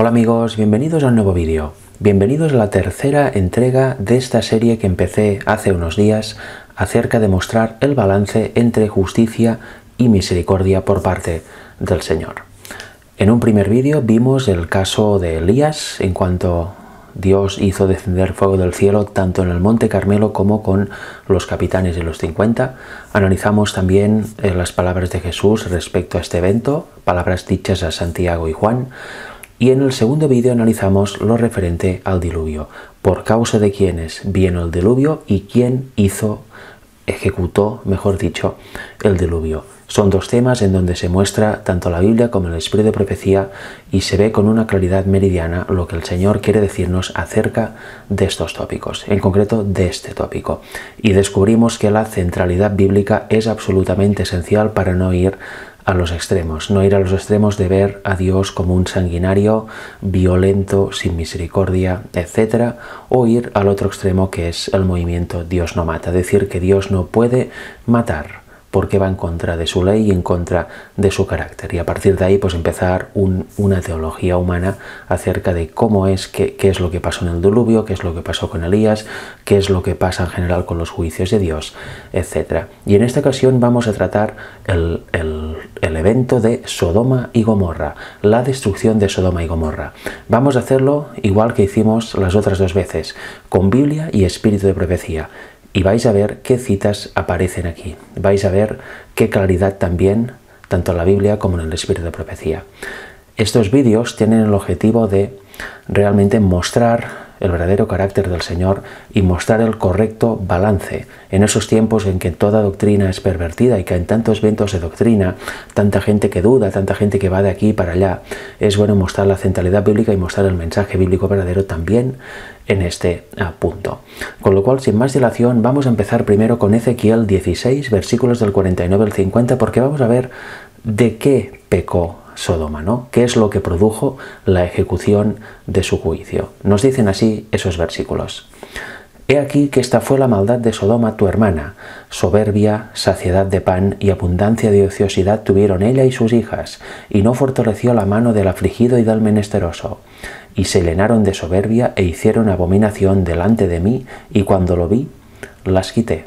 Hola amigos, bienvenidos a un nuevo vídeo. Bienvenidos a la tercera entrega de esta serie que empecé hace unos días acerca de mostrar el balance entre justicia y misericordia por parte del Señor. En un primer vídeo vimos el caso de Elías en cuanto Dios hizo descender fuego del cielo tanto en el Monte Carmelo como con los capitanes de los 50. Analizamos también las palabras de Jesús respecto a este evento, palabras dichas a Santiago y Juan. Y en el segundo vídeo analizamos lo referente al diluvio, por causa de quiénes vino el diluvio y quién ejecutó, mejor dicho, el diluvio. Son dos temas en donde se muestra tanto la Biblia como el espíritu de profecía y se ve con una claridad meridiana lo que el Señor quiere decirnos acerca de estos tópicos, en concreto de este tópico. Y descubrimos que la centralidad bíblica es absolutamente esencial para no ir a los extremos, no ir a los extremos de ver a Dios como un sanguinario, violento, sin misericordia, etc. O ir al otro extremo que es el movimiento Dios no mata, decir que Dios no puede matar porque va en contra de su ley y en contra de su carácter. Y a partir de ahí pues empezar una teología humana acerca de cómo es, qué es lo que pasó en el diluvio, qué es lo que pasó con Elías, qué es lo que pasa en general con los juicios de Dios, etc. Y en esta ocasión vamos a tratar el evento de Sodoma y Gomorra, la destrucción de Sodoma y Gomorra. Vamos a hacerlo igual que hicimos las otras dos veces, con Biblia y espíritu de profecía. Y vais a ver qué citas aparecen aquí. Vais a ver qué claridad también, tanto en la Biblia como en el espíritu de profecía. Estos vídeos tienen el objetivo de realmente mostrar el verdadero carácter del Señor y mostrar el correcto balance en esos tiempos en que toda doctrina es pervertida y que hay tantos vientos de doctrina, tanta gente que duda, tanta gente que va de aquí para allá. Es bueno mostrar la centralidad bíblica y mostrar el mensaje bíblico verdadero también en este punto. Con lo cual, sin más dilación, vamos a empezar primero con Ezequiel 16, versículos del 49 al 50, porque vamos a ver de qué pecó Sodoma, ¿no? ¿Qué es lo que produjo la ejecución de su juicio? Nos dicen así esos versículos. He aquí que esta fue la maldad de Sodoma tu hermana. Soberbia, saciedad de pan y abundancia de ociosidad tuvieron ella y sus hijas, y no fortaleció la mano del afligido y del menesteroso. Y se llenaron de soberbia e hicieron abominación delante de mí, y cuando lo vi, las quité.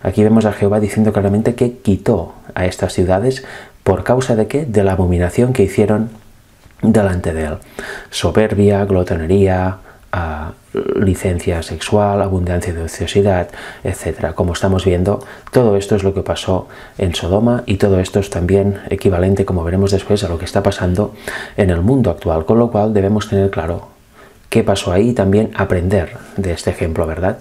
Aquí vemos a Jehová diciendo claramente que quitó a estas ciudades. ¿Por causa de qué? De la abominación que hicieron delante de él. Soberbia, glotonería, licencia sexual, abundancia de ociosidad, etc. Como estamos viendo, todo esto es lo que pasó en Sodoma y todo esto es también equivalente, como veremos después, a lo que está pasando en el mundo actual. Con lo cual debemos tener claro qué pasó ahí y también aprender de este ejemplo, ¿verdad?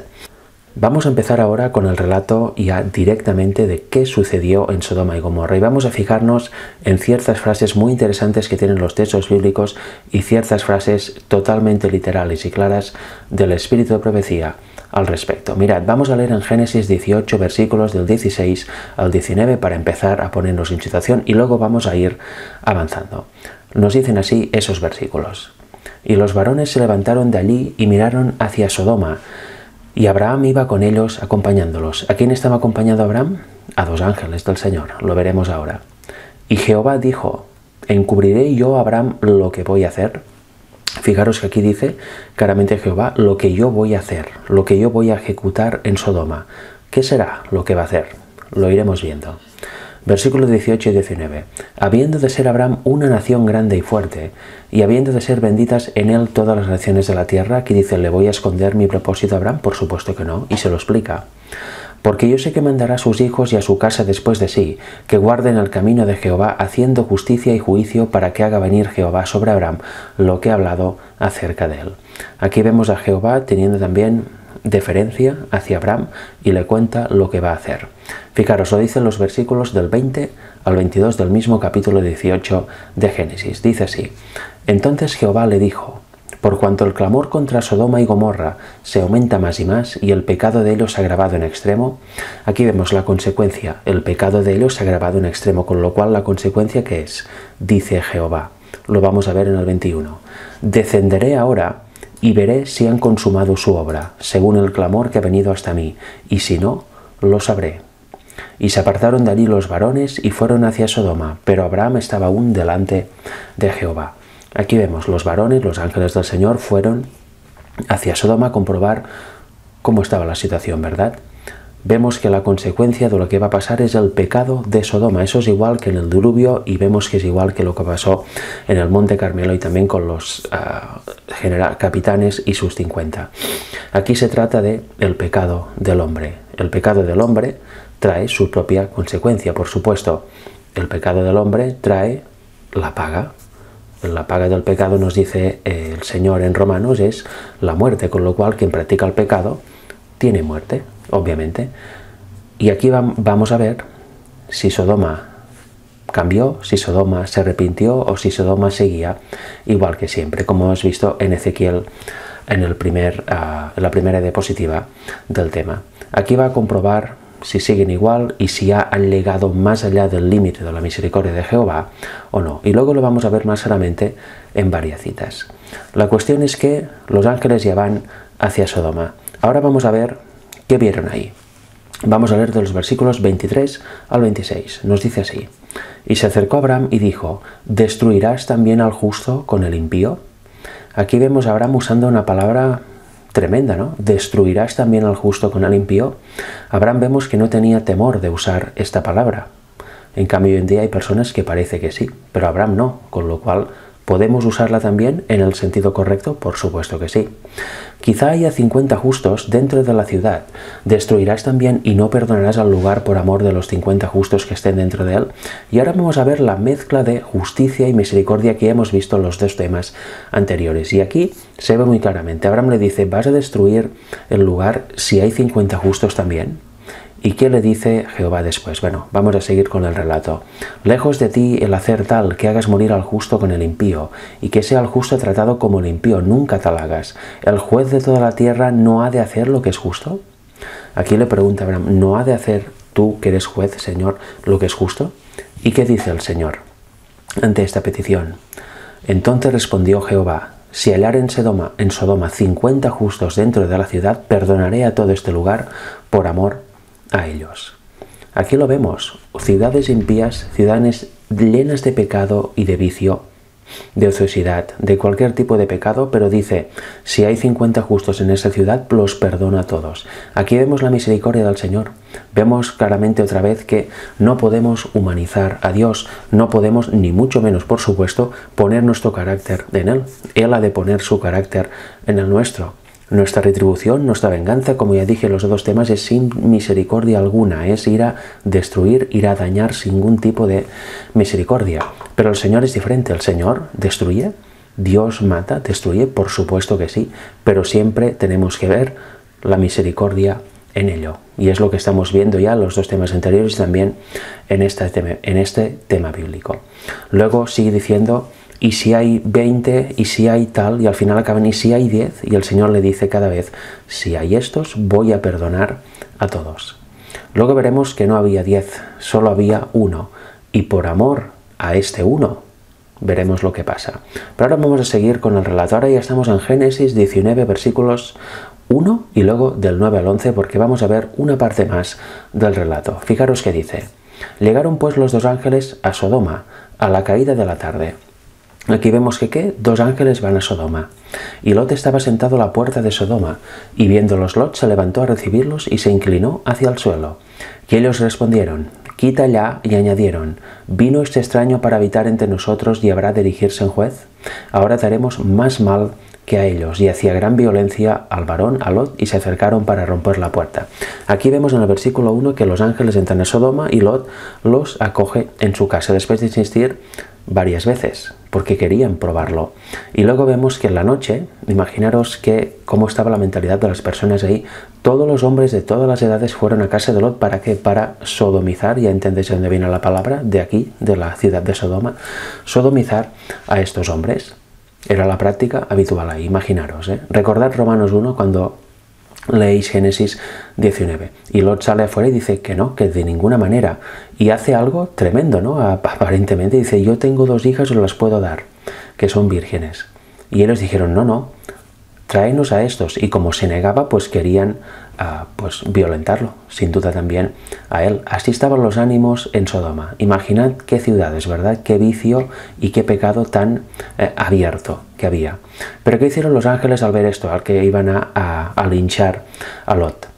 Vamos a empezar ahora con el relato ya directamente de qué sucedió en Sodoma y Gomorra y vamos a fijarnos en ciertas frases muy interesantes que tienen los textos bíblicos y ciertas frases totalmente literales y claras del espíritu de profecía al respecto. Mirad, vamos a leer en Génesis 18 versículos del 16 al 19 para empezar a ponernos en situación y luego vamos a ir avanzando. Nos dicen así esos versículos. Y los varones se levantaron de allí y miraron hacia Sodoma, y Abraham iba con ellos acompañándolos. ¿A quién estaba acompañando Abraham? A dos ángeles del Señor, lo veremos ahora. Y Jehová dijo, ¿encubriré yo a Abraham lo que voy a hacer? Fijaros que aquí dice claramente Jehová lo que yo voy a hacer, lo que yo voy a ejecutar en Sodoma. ¿Qué será lo que va a hacer? Lo iremos viendo. Versículos 18 y 19. Habiendo de ser Abraham una nación grande y fuerte, y habiendo de ser benditas en él todas las naciones de la tierra, aquí dice, ¿le voy a esconder mi propósito a Abraham? Por supuesto que no, y se lo explica. Porque yo sé que mandará a sus hijos y a su casa después de sí, que guarden el camino de Jehová, haciendo justicia y juicio, para que haga venir Jehová sobre Abraham lo que ha hablado acerca de él. Aquí vemos a Jehová teniendo también deferencia hacia Abraham y le cuenta lo que va a hacer. Fijaros, lo dicen los versículos del 20 al 22 del mismo capítulo 18 de Génesis. Dice así, entonces Jehová le dijo, por cuanto el clamor contra Sodoma y Gomorra se aumenta más y más y el pecado de ellos se ha agravado en extremo, aquí vemos la consecuencia, el pecado de ellos se ha agravado en extremo, con lo cual la consecuencia que es, dice Jehová, lo vamos a ver en el 21, descenderé ahora y veré si han consumado su obra, según el clamor que ha venido hasta mí, y si no, lo sabré. Y se apartaron de allí los varones y fueron hacia Sodoma, pero Abraham estaba aún delante de Jehová. Aquí vemos los varones, los ángeles del Señor, fueron hacia Sodoma a comprobar cómo estaba la situación, ¿verdad? Vemos que la consecuencia de lo que va a pasar es el pecado de Sodoma. Eso es igual que en el diluvio y vemos que es igual que lo que pasó en el Monte Carmelo y también con los capitanes y sus 50. Aquí se trata de el pecado del hombre. El pecado del hombre trae su propia consecuencia, por supuesto. El pecado del hombre trae la paga. La paga del pecado, nos dice el Señor en Romanos, es la muerte, con lo cual quien practica el pecado tiene muerte, obviamente. Y aquí vamos a ver si Sodoma cambió, si Sodoma se arrepintió o si Sodoma seguía igual que siempre, como hemos visto en Ezequiel en la primera diapositiva del tema. Aquí va a comprobar si siguen igual y si han llegado más allá del límite de la misericordia de Jehová o no. Y luego lo vamos a ver más claramente en varias citas. La cuestión es que los ángeles ya van hacia Sodoma. Ahora vamos a ver qué vieron ahí. Vamos a leer de los versículos 23 al 26. Nos dice así: Y se acercó Abraham y dijo, ¿destruirás también al justo con el impío? Aquí vemos a Abraham usando una palabra tremenda, ¿no? ¿Destruirás también al justo con el impío? Abraham vemos que no tenía temor de usar esta palabra. En cambio, hoy en día hay personas que parece que sí, pero Abraham no, con lo cual ¿podemos usarla también en el sentido correcto? Por supuesto que sí. Quizá haya 50 justos dentro de la ciudad. ¿Destruirás también y no perdonarás al lugar por amor de los 50 justos que estén dentro de él? Y ahora vamos a ver la mezcla de justicia y misericordia que hemos visto en los dos temas anteriores. Y aquí se ve muy claramente. Abraham le dice, ¿vas a destruir el lugar si hay 50 justos también? ¿Y qué le dice Jehová después? Bueno, vamos a seguir con el relato. Lejos de ti el hacer tal que hagas morir al justo con el impío, y que sea el justo tratado como el impío, nunca tal hagas. ¿El juez de toda la tierra no ha de hacer lo que es justo? Aquí le pregunta Abraham, ¿no ha de hacer tú, que eres juez, Señor, lo que es justo? ¿Y qué dice el Señor ante esta petición? Entonces respondió Jehová, si hallare en Sodoma 50 justos dentro de la ciudad, perdonaré a todo este lugar por amor a ellos. Aquí lo vemos, ciudades impías, ciudades llenas de pecado y de vicio, de ociosidad, de cualquier tipo de pecado, pero dice, si hay 50 justos en esa ciudad, los perdono a todos. Aquí vemos la misericordia del Señor. Vemos claramente otra vez que no podemos humanizar a Dios, no podemos, ni mucho menos, por supuesto, poner nuestro carácter en Él. Él ha de poner su carácter en el nuestro. Nuestra retribución, nuestra venganza, como ya dije en los dos temas, es sin misericordia alguna, es ir a destruir, ir a dañar sin ningún tipo de misericordia. Pero el Señor es diferente, el Señor destruye, Dios mata, destruye, por supuesto que sí, pero siempre tenemos que ver la misericordia en ello. Y es lo que estamos viendo ya en los dos temas anteriores y también en este tema bíblico. Luego sigue diciendo, y si hay 20, y si hay tal, y al final acaban, y si hay 10, y el Señor le dice cada vez, si hay estos, voy a perdonar a todos. Luego veremos que no había 10, solo había uno, y por amor a este uno, veremos lo que pasa. Pero ahora vamos a seguir con el relato. Ahora ya estamos en Génesis 19, versículos 1, y luego del 9 al 11, porque vamos a ver una parte más del relato. Fijaros que dice, llegaron pues los dos ángeles a Sodoma, a la caída de la tarde. Aquí vemos que dos ángeles van a Sodoma, y Lot estaba sentado a la puerta de Sodoma, y viéndolos Lot se levantó a recibirlos y se inclinó hacia el suelo. Y ellos respondieron, quita ya, y añadieron, ¿vino este extraño para habitar entre nosotros y habrá de erigirse en juez? Ahora te haremos más mal que a ellos, y hacía gran violencia al varón, a Lot, y se acercaron para romper la puerta. Aquí vemos en el versículo 1 que los ángeles entran a Sodoma y Lot los acoge en su casa, después de insistir varias veces, porque querían probarlo. Y luego vemos que en la noche, imaginaros cómo estaba la mentalidad de las personas ahí, todos los hombres de todas las edades fueron a casa de Lot, ¿para qué? Para sodomizar, ya entendéis de dónde viene la palabra, de aquí, de la ciudad de Sodoma, sodomizar a estos hombres. Era la práctica habitual ahí, imaginaros. Recordad Romanos 1 cuando leéis Génesis 19. Y Lot sale afuera y dice que no, que de ninguna manera. Y hace algo tremendo, ¿no? Aparentemente dice, yo tengo 2 hijas, os las puedo dar, que son vírgenes. Y ellos dijeron, no, tráenos a estos. Y como se negaba, pues querían pues violentarlo, sin duda también a él. Así estaban los ánimos en Sodoma. Imaginad qué ciudades, ¿verdad? Qué vicio y qué pecado tan abierto que había. Pero ¿qué hicieron los ángeles al ver esto, al que iban a linchar a Lot?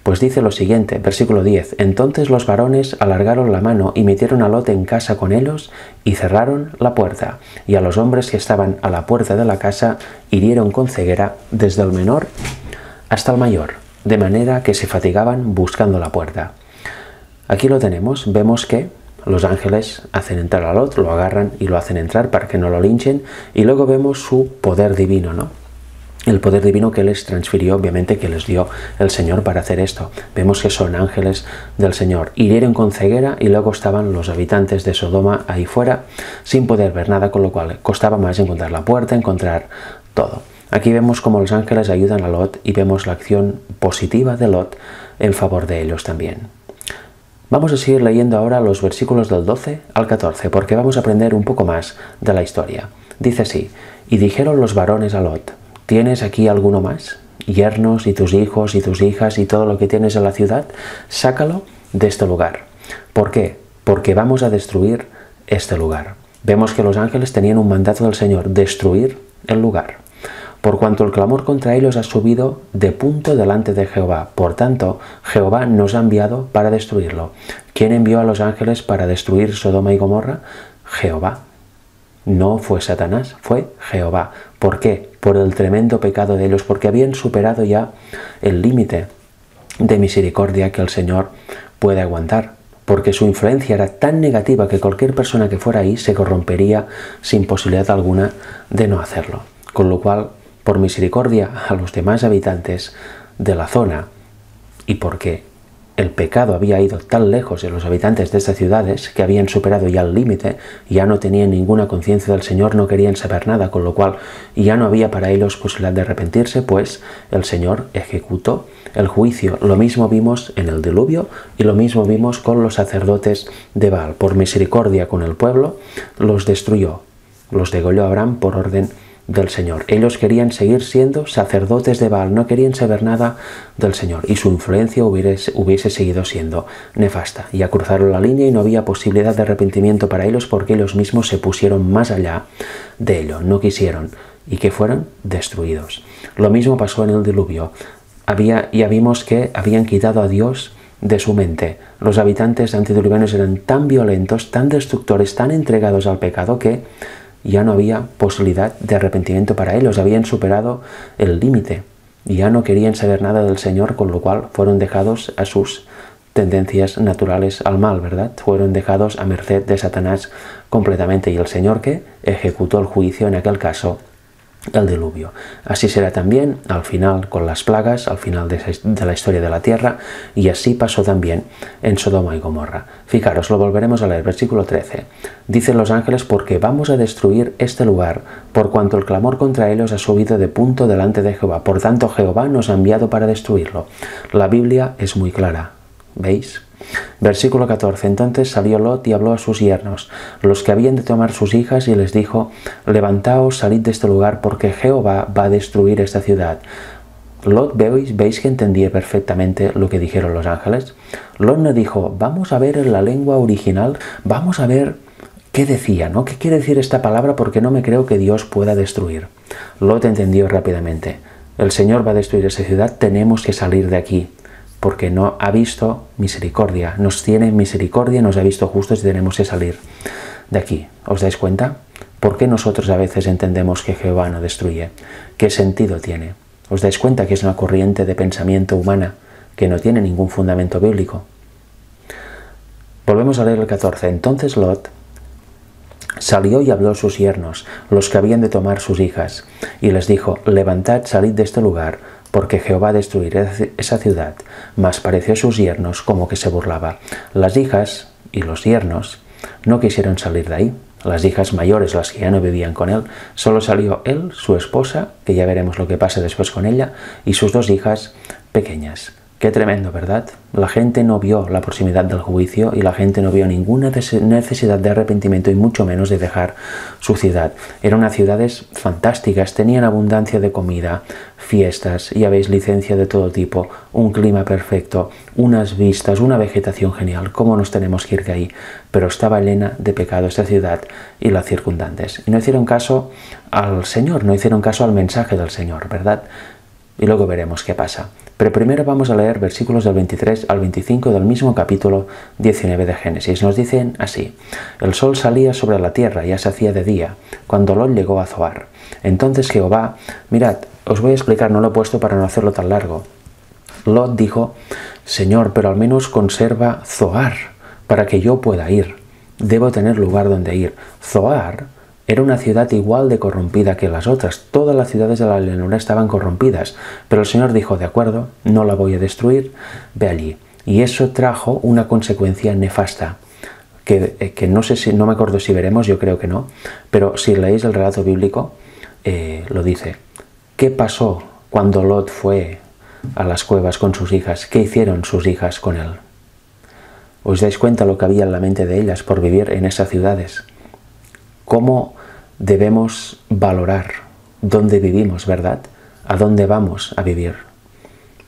Pues dice lo siguiente, versículo 10, entonces los varones alargaron la mano y metieron a Lot en casa con ellos y cerraron la puerta, y a los hombres que estaban a la puerta de la casa hirieron con ceguera desde el menor hasta el mayor, de manera que se fatigaban buscando la puerta. Aquí lo tenemos, vemos que los ángeles hacen entrar a Lot, lo agarran y lo hacen entrar para que no lo linchen, y luego vemos su poder divino, ¿no? El poder divino que les transfirió, obviamente, que les dio el Señor para hacer esto. Vemos que son ángeles del Señor. Hirieron con ceguera y luego estaban los habitantes de Sodoma ahí fuera sin poder ver nada, con lo cual costaba más encontrar la puerta, encontrar todo. Aquí vemos cómo los ángeles ayudan a Lot y vemos la acción positiva de Lot en favor de ellos también. Vamos a seguir leyendo ahora los versículos del 12 al 14 porque vamos a aprender un poco más de la historia. Dice así, y dijeron los varones a Lot, ¿tienes aquí alguno más? Yernos y tus hijos y tus hijas y todo lo que tienes en la ciudad, sácalo de este lugar. ¿Por qué? Porque vamos a destruir este lugar. Vemos que los ángeles tenían un mandato del Señor, destruir el lugar. Por cuanto el clamor contra ellos ha subido de punto delante de Jehová. Por tanto, Jehová nos ha enviado para destruirlo. ¿Quién envió a los ángeles para destruir Sodoma y Gomorra? Jehová. No fue Satanás, fue Jehová. ¿Por qué? Por el tremendo pecado de ellos, porque habían superado ya el límite de misericordia que el Señor puede aguantar, porque su influencia era tan negativa que cualquier persona que fuera ahí se corrompería sin posibilidad alguna de no hacerlo. Con lo cual, por misericordia a los demás habitantes de la zona y porque el pecado había ido tan lejos de los habitantes de estas ciudades que habían superado ya el límite, ya no tenían ninguna conciencia del Señor, no querían saber nada, con lo cual ya no había para ellos posibilidad de arrepentirse, pues el Señor ejecutó el juicio. Lo mismo vimos en el diluvio y lo mismo vimos con los sacerdotes de Baal. Por misericordia con el pueblo los destruyó, los degolló Abraham por orden del Señor. Ellos querían seguir siendo sacerdotes de Baal, no querían saber nada del Señor y su influencia hubiese seguido siendo nefasta. Ya cruzaron la línea y no había posibilidad de arrepentimiento para ellos porque ellos mismos se pusieron más allá de ello, no quisieron y que fueron destruidos. Lo mismo pasó en el diluvio. Ya vimos que habían quitado a Dios de su mente. Los habitantes antediluvianos eran tan violentos, tan destructores, tan entregados al pecado que ya no había posibilidad de arrepentimiento para ellos, habían superado el límite y ya no querían saber nada del Señor, con lo cual fueron dejados a sus tendencias naturales al mal, ¿verdad? Fueron dejados a merced de Satanás completamente y el Señor que ejecutó el juicio en aquel caso, el diluvio. Así será también al final con las plagas, al final de la historia de la tierra, y así pasó también en Sodoma y Gomorra. Fijaros, lo volveremos a leer, versículo 13. Dicen los ángeles, porque vamos a destruir este lugar, por cuanto el clamor contra ellos ha subido de punto delante de Jehová. Por tanto, Jehová nos ha enviado para destruirlo. La Biblia es muy clara, ¿veis? Versículo 14. Entonces salió Lot y habló a sus yernos, los que habían de tomar sus hijas, y les dijo, levantaos, salid de este lugar, porque Jehová va a destruir esta ciudad. Lot, ¿veis que entendía perfectamente lo que dijeron los ángeles? Lot no dijo, vamos a ver en la lengua original, vamos a ver qué decía, ¿no? ¿Qué quiere decir esta palabra? Porque no me creo que Dios pueda destruir. Lot entendió rápidamente, el Señor va a destruir esa ciudad, tenemos que salir de aquí, porque no ha visto misericordia, nos tiene misericordia, nos ha visto justos y tenemos que salir de aquí. ¿Os dais cuenta? ¿Por qué nosotros a veces entendemos que Jehová no destruye? ¿Qué sentido tiene? ¿Os dais cuenta que es una corriente de pensamiento humana que no tiene ningún fundamento bíblico? Volvemos a leer el 14. Entonces Lot salió y habló a sus yernos, los que habían de tomar sus hijas, y les dijo, levantad, salid de este lugar, porque Jehová destruirá esa ciudad. Mas pareció a sus yernos como que se burlaba. Las hijas y los yernos no quisieron salir de ahí. Las hijas mayores, las que ya no vivían con él, solo salió él, su esposa, que ya veremos lo que pasa después con ella, y sus dos hijas pequeñas, Qué tremendo, ¿verdad? La gente no vio la proximidad del juicio y la gente no vio ninguna necesidad de arrepentimiento y mucho menos de dejar su ciudad. Eran unas ciudades fantásticas, tenían abundancia de comida, fiestas, ya veis, licencia de todo tipo, un clima perfecto, unas vistas, una vegetación genial. ¿Cómo nos tenemos que ir de ahí? Pero estaba llena de pecado esta ciudad y las circundantes. Y no hicieron caso al Señor, no hicieron caso al mensaje del Señor, ¿verdad? Y luego veremos qué pasa. Pero primero vamos a leer versículos del 23 al 25 del mismo capítulo 19 de Génesis. Nos dicen así: el sol salía sobre la tierra, ya se hacía de día, cuando Lot llegó a Zoar. Entonces Jehová, mirad, os voy a explicar, no lo he puesto para no hacerlo tan largo. Lot dijo: Señor, pero al menos conserva Zoar, para que yo pueda ir. Debo tener lugar donde ir. Zoar era una ciudad igual de corrompida que las otras. Todas las ciudades de la llanura estaban corrompidas. Pero el Señor dijo: de acuerdo, no la voy a destruir, ve allí. Y eso trajo una consecuencia nefasta. Que no sé si, no me acuerdo si veremos, yo creo que no. Pero si leéis el relato bíblico, lo dice. ¿Qué pasó cuando Lot fue a las cuevas con sus hijas? ¿Qué hicieron sus hijas con él? ¿Os dais cuenta lo que había en la mente de ellas por vivir en esas ciudades? ¿Cómo debemos valorar dónde vivimos, verdad? ¿A dónde vamos a vivir?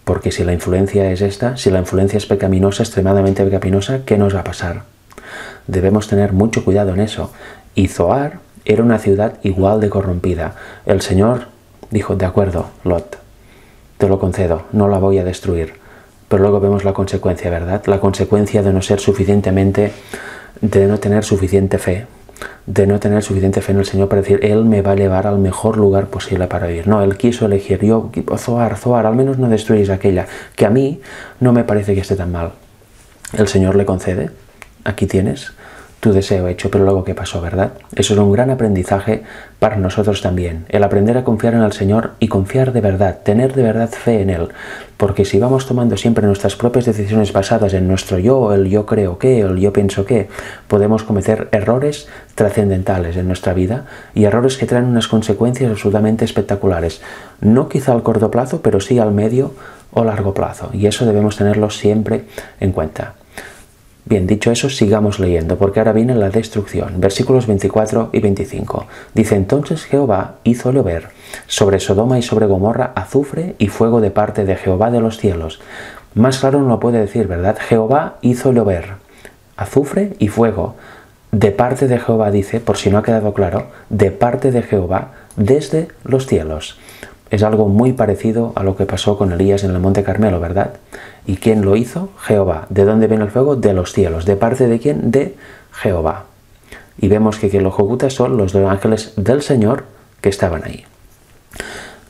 Porque si la influencia es esta, si la influencia es pecaminosa, extremadamente pecaminosa, ¿qué nos va a pasar? Debemos tener mucho cuidado en eso. Y Zoar era una ciudad igual de corrompida. El Señor dijo: de acuerdo, Lot, te lo concedo, no la voy a destruir. Pero luego vemos la consecuencia, ¿verdad? La consecuencia de no ser suficientemente, de no tener suficiente fe. De no tener suficiente fe en el Señor para decir: Él me va a llevar al mejor lugar posible para vivir. No, Él quiso elegir: yo, Zoar, al menos no destruyes aquella, que a mí no me parece que esté tan mal. El Señor le concede: aquí tienes tu deseo hecho. Pero luego, ¿qué pasó, verdad? Eso es un gran aprendizaje para nosotros también. El aprender a confiar en el Señor y confiar de verdad, tener de verdad fe en Él. Porque si vamos tomando siempre nuestras propias decisiones basadas en nuestro yo, el yo creo que, el yo pienso que, podemos cometer errores trascendentales en nuestra vida y errores que traen unas consecuencias absolutamente espectaculares. No quizá al corto plazo, pero sí al medio o largo plazo. Y eso debemos tenerlo siempre en cuenta. Bien, dicho eso, sigamos leyendo, porque ahora viene la destrucción. Versículos 24 y 25. Dice: entonces Jehová hizo llover sobre Sodoma y sobre Gomorra azufre y fuego de parte de Jehová de los cielos. Más claro no lo puede decir, ¿verdad? Jehová hizo llover azufre y fuego de parte de Jehová, dice, por si no ha quedado claro, de parte de Jehová desde los cielos. Es algo muy parecido a lo que pasó con Elías en el Monte Carmelo, ¿verdad? ¿Y quién lo hizo? Jehová. ¿De dónde viene el fuego? De los cielos. ¿De parte de quién? De Jehová. Y vemos que quien lo ejecuta son los dos ángeles del Señor que estaban ahí.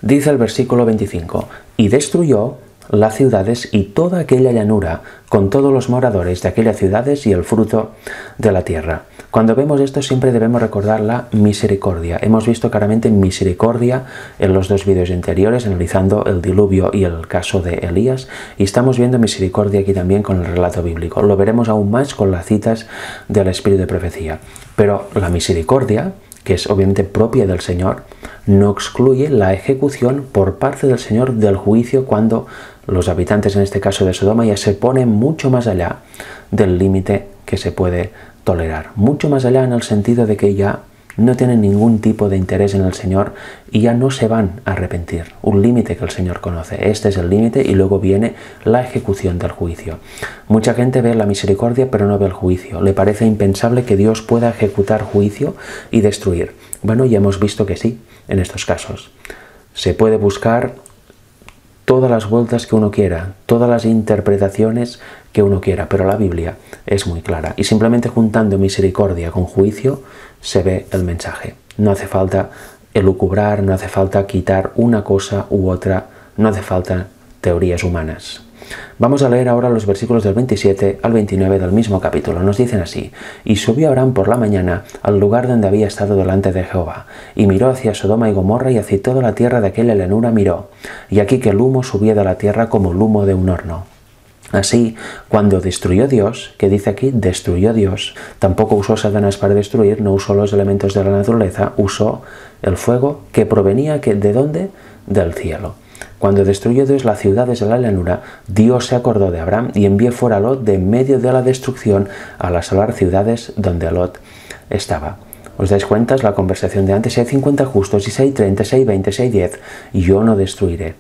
Dice el versículo 25: y destruyó las ciudades y toda aquella llanura, con todos los moradores de aquellas ciudades y el fruto de la tierra. Cuando vemos esto siempre debemos recordar la misericordia. Hemos visto claramente misericordia en los dos vídeos anteriores, analizando el diluvio y el caso de Elías, y estamos viendo misericordia aquí también con el relato bíblico. Lo veremos aún más con las citas del Espíritu de Profecía. Pero la misericordia, que es obviamente propia del Señor, no excluye la ejecución por parte del Señor del juicio cuando los habitantes, en este caso de Sodoma, ya se ponen mucho más allá del límite que se puede tolerar. Mucho más allá en el sentido de que ya no tienen ningún tipo de interés en el Señor y ya no se van a arrepentir. Un límite que el Señor conoce. Este es el límite y luego viene la ejecución del juicio. Mucha gente ve la misericordia pero no ve el juicio. Le parece impensable que Dios pueda ejecutar juicio y destruir. Bueno, ya hemos visto que sí, en estos casos. Se puede buscar todas las vueltas que uno quiera, todas las interpretaciones que uno quiera, pero la Biblia es muy clara. Y simplemente juntando misericordia con juicio se ve el mensaje. No hace falta elucubrar, no hace falta quitar una cosa u otra, no hace falta teorías humanas. Vamos a leer ahora los versículos del 27 al 29 del mismo capítulo. Nos dicen así: y subió Abraham por la mañana al lugar donde había estado delante de Jehová, y miró hacia Sodoma y Gomorra, y hacia toda la tierra de aquella llanura miró, y aquí que el humo subía de la tierra como el humo de un horno. Así, cuando destruyó Dios, que dice aquí, destruyó Dios, tampoco usó Satanás para destruir, no usó los elementos de la naturaleza, usó el fuego que provenía, ¿de dónde? Del cielo. Cuando destruyó Dios las ciudades de la llanura, Dios se acordó de Abraham y envió fuera a Lot de en medio de la destrucción a asolar ciudades donde Lot estaba. ¿Os dais cuenta? Es la conversación de antes. Si hay 50 justos, y si hay 30, si hay 20, si hay 10, yo no destruiré.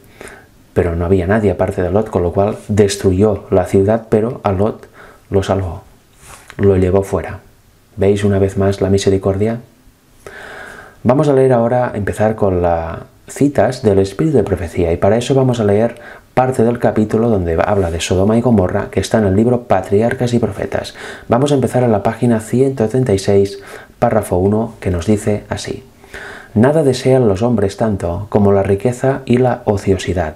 Pero no había nadie aparte de Lot, con lo cual destruyó la ciudad, pero a Lot lo salvó, lo llevó fuera. ¿Veis una vez más la misericordia? Vamos a leer ahora, empezar con las citas del Espíritu de Profecía, y para eso vamos a leer parte del capítulo donde habla de Sodoma y Gomorra, que está en el libro Patriarcas y Profetas. Vamos a empezar en la página 136, párrafo 1, que nos dice así: Nada desean los hombres tanto como la riqueza y la ociosidad.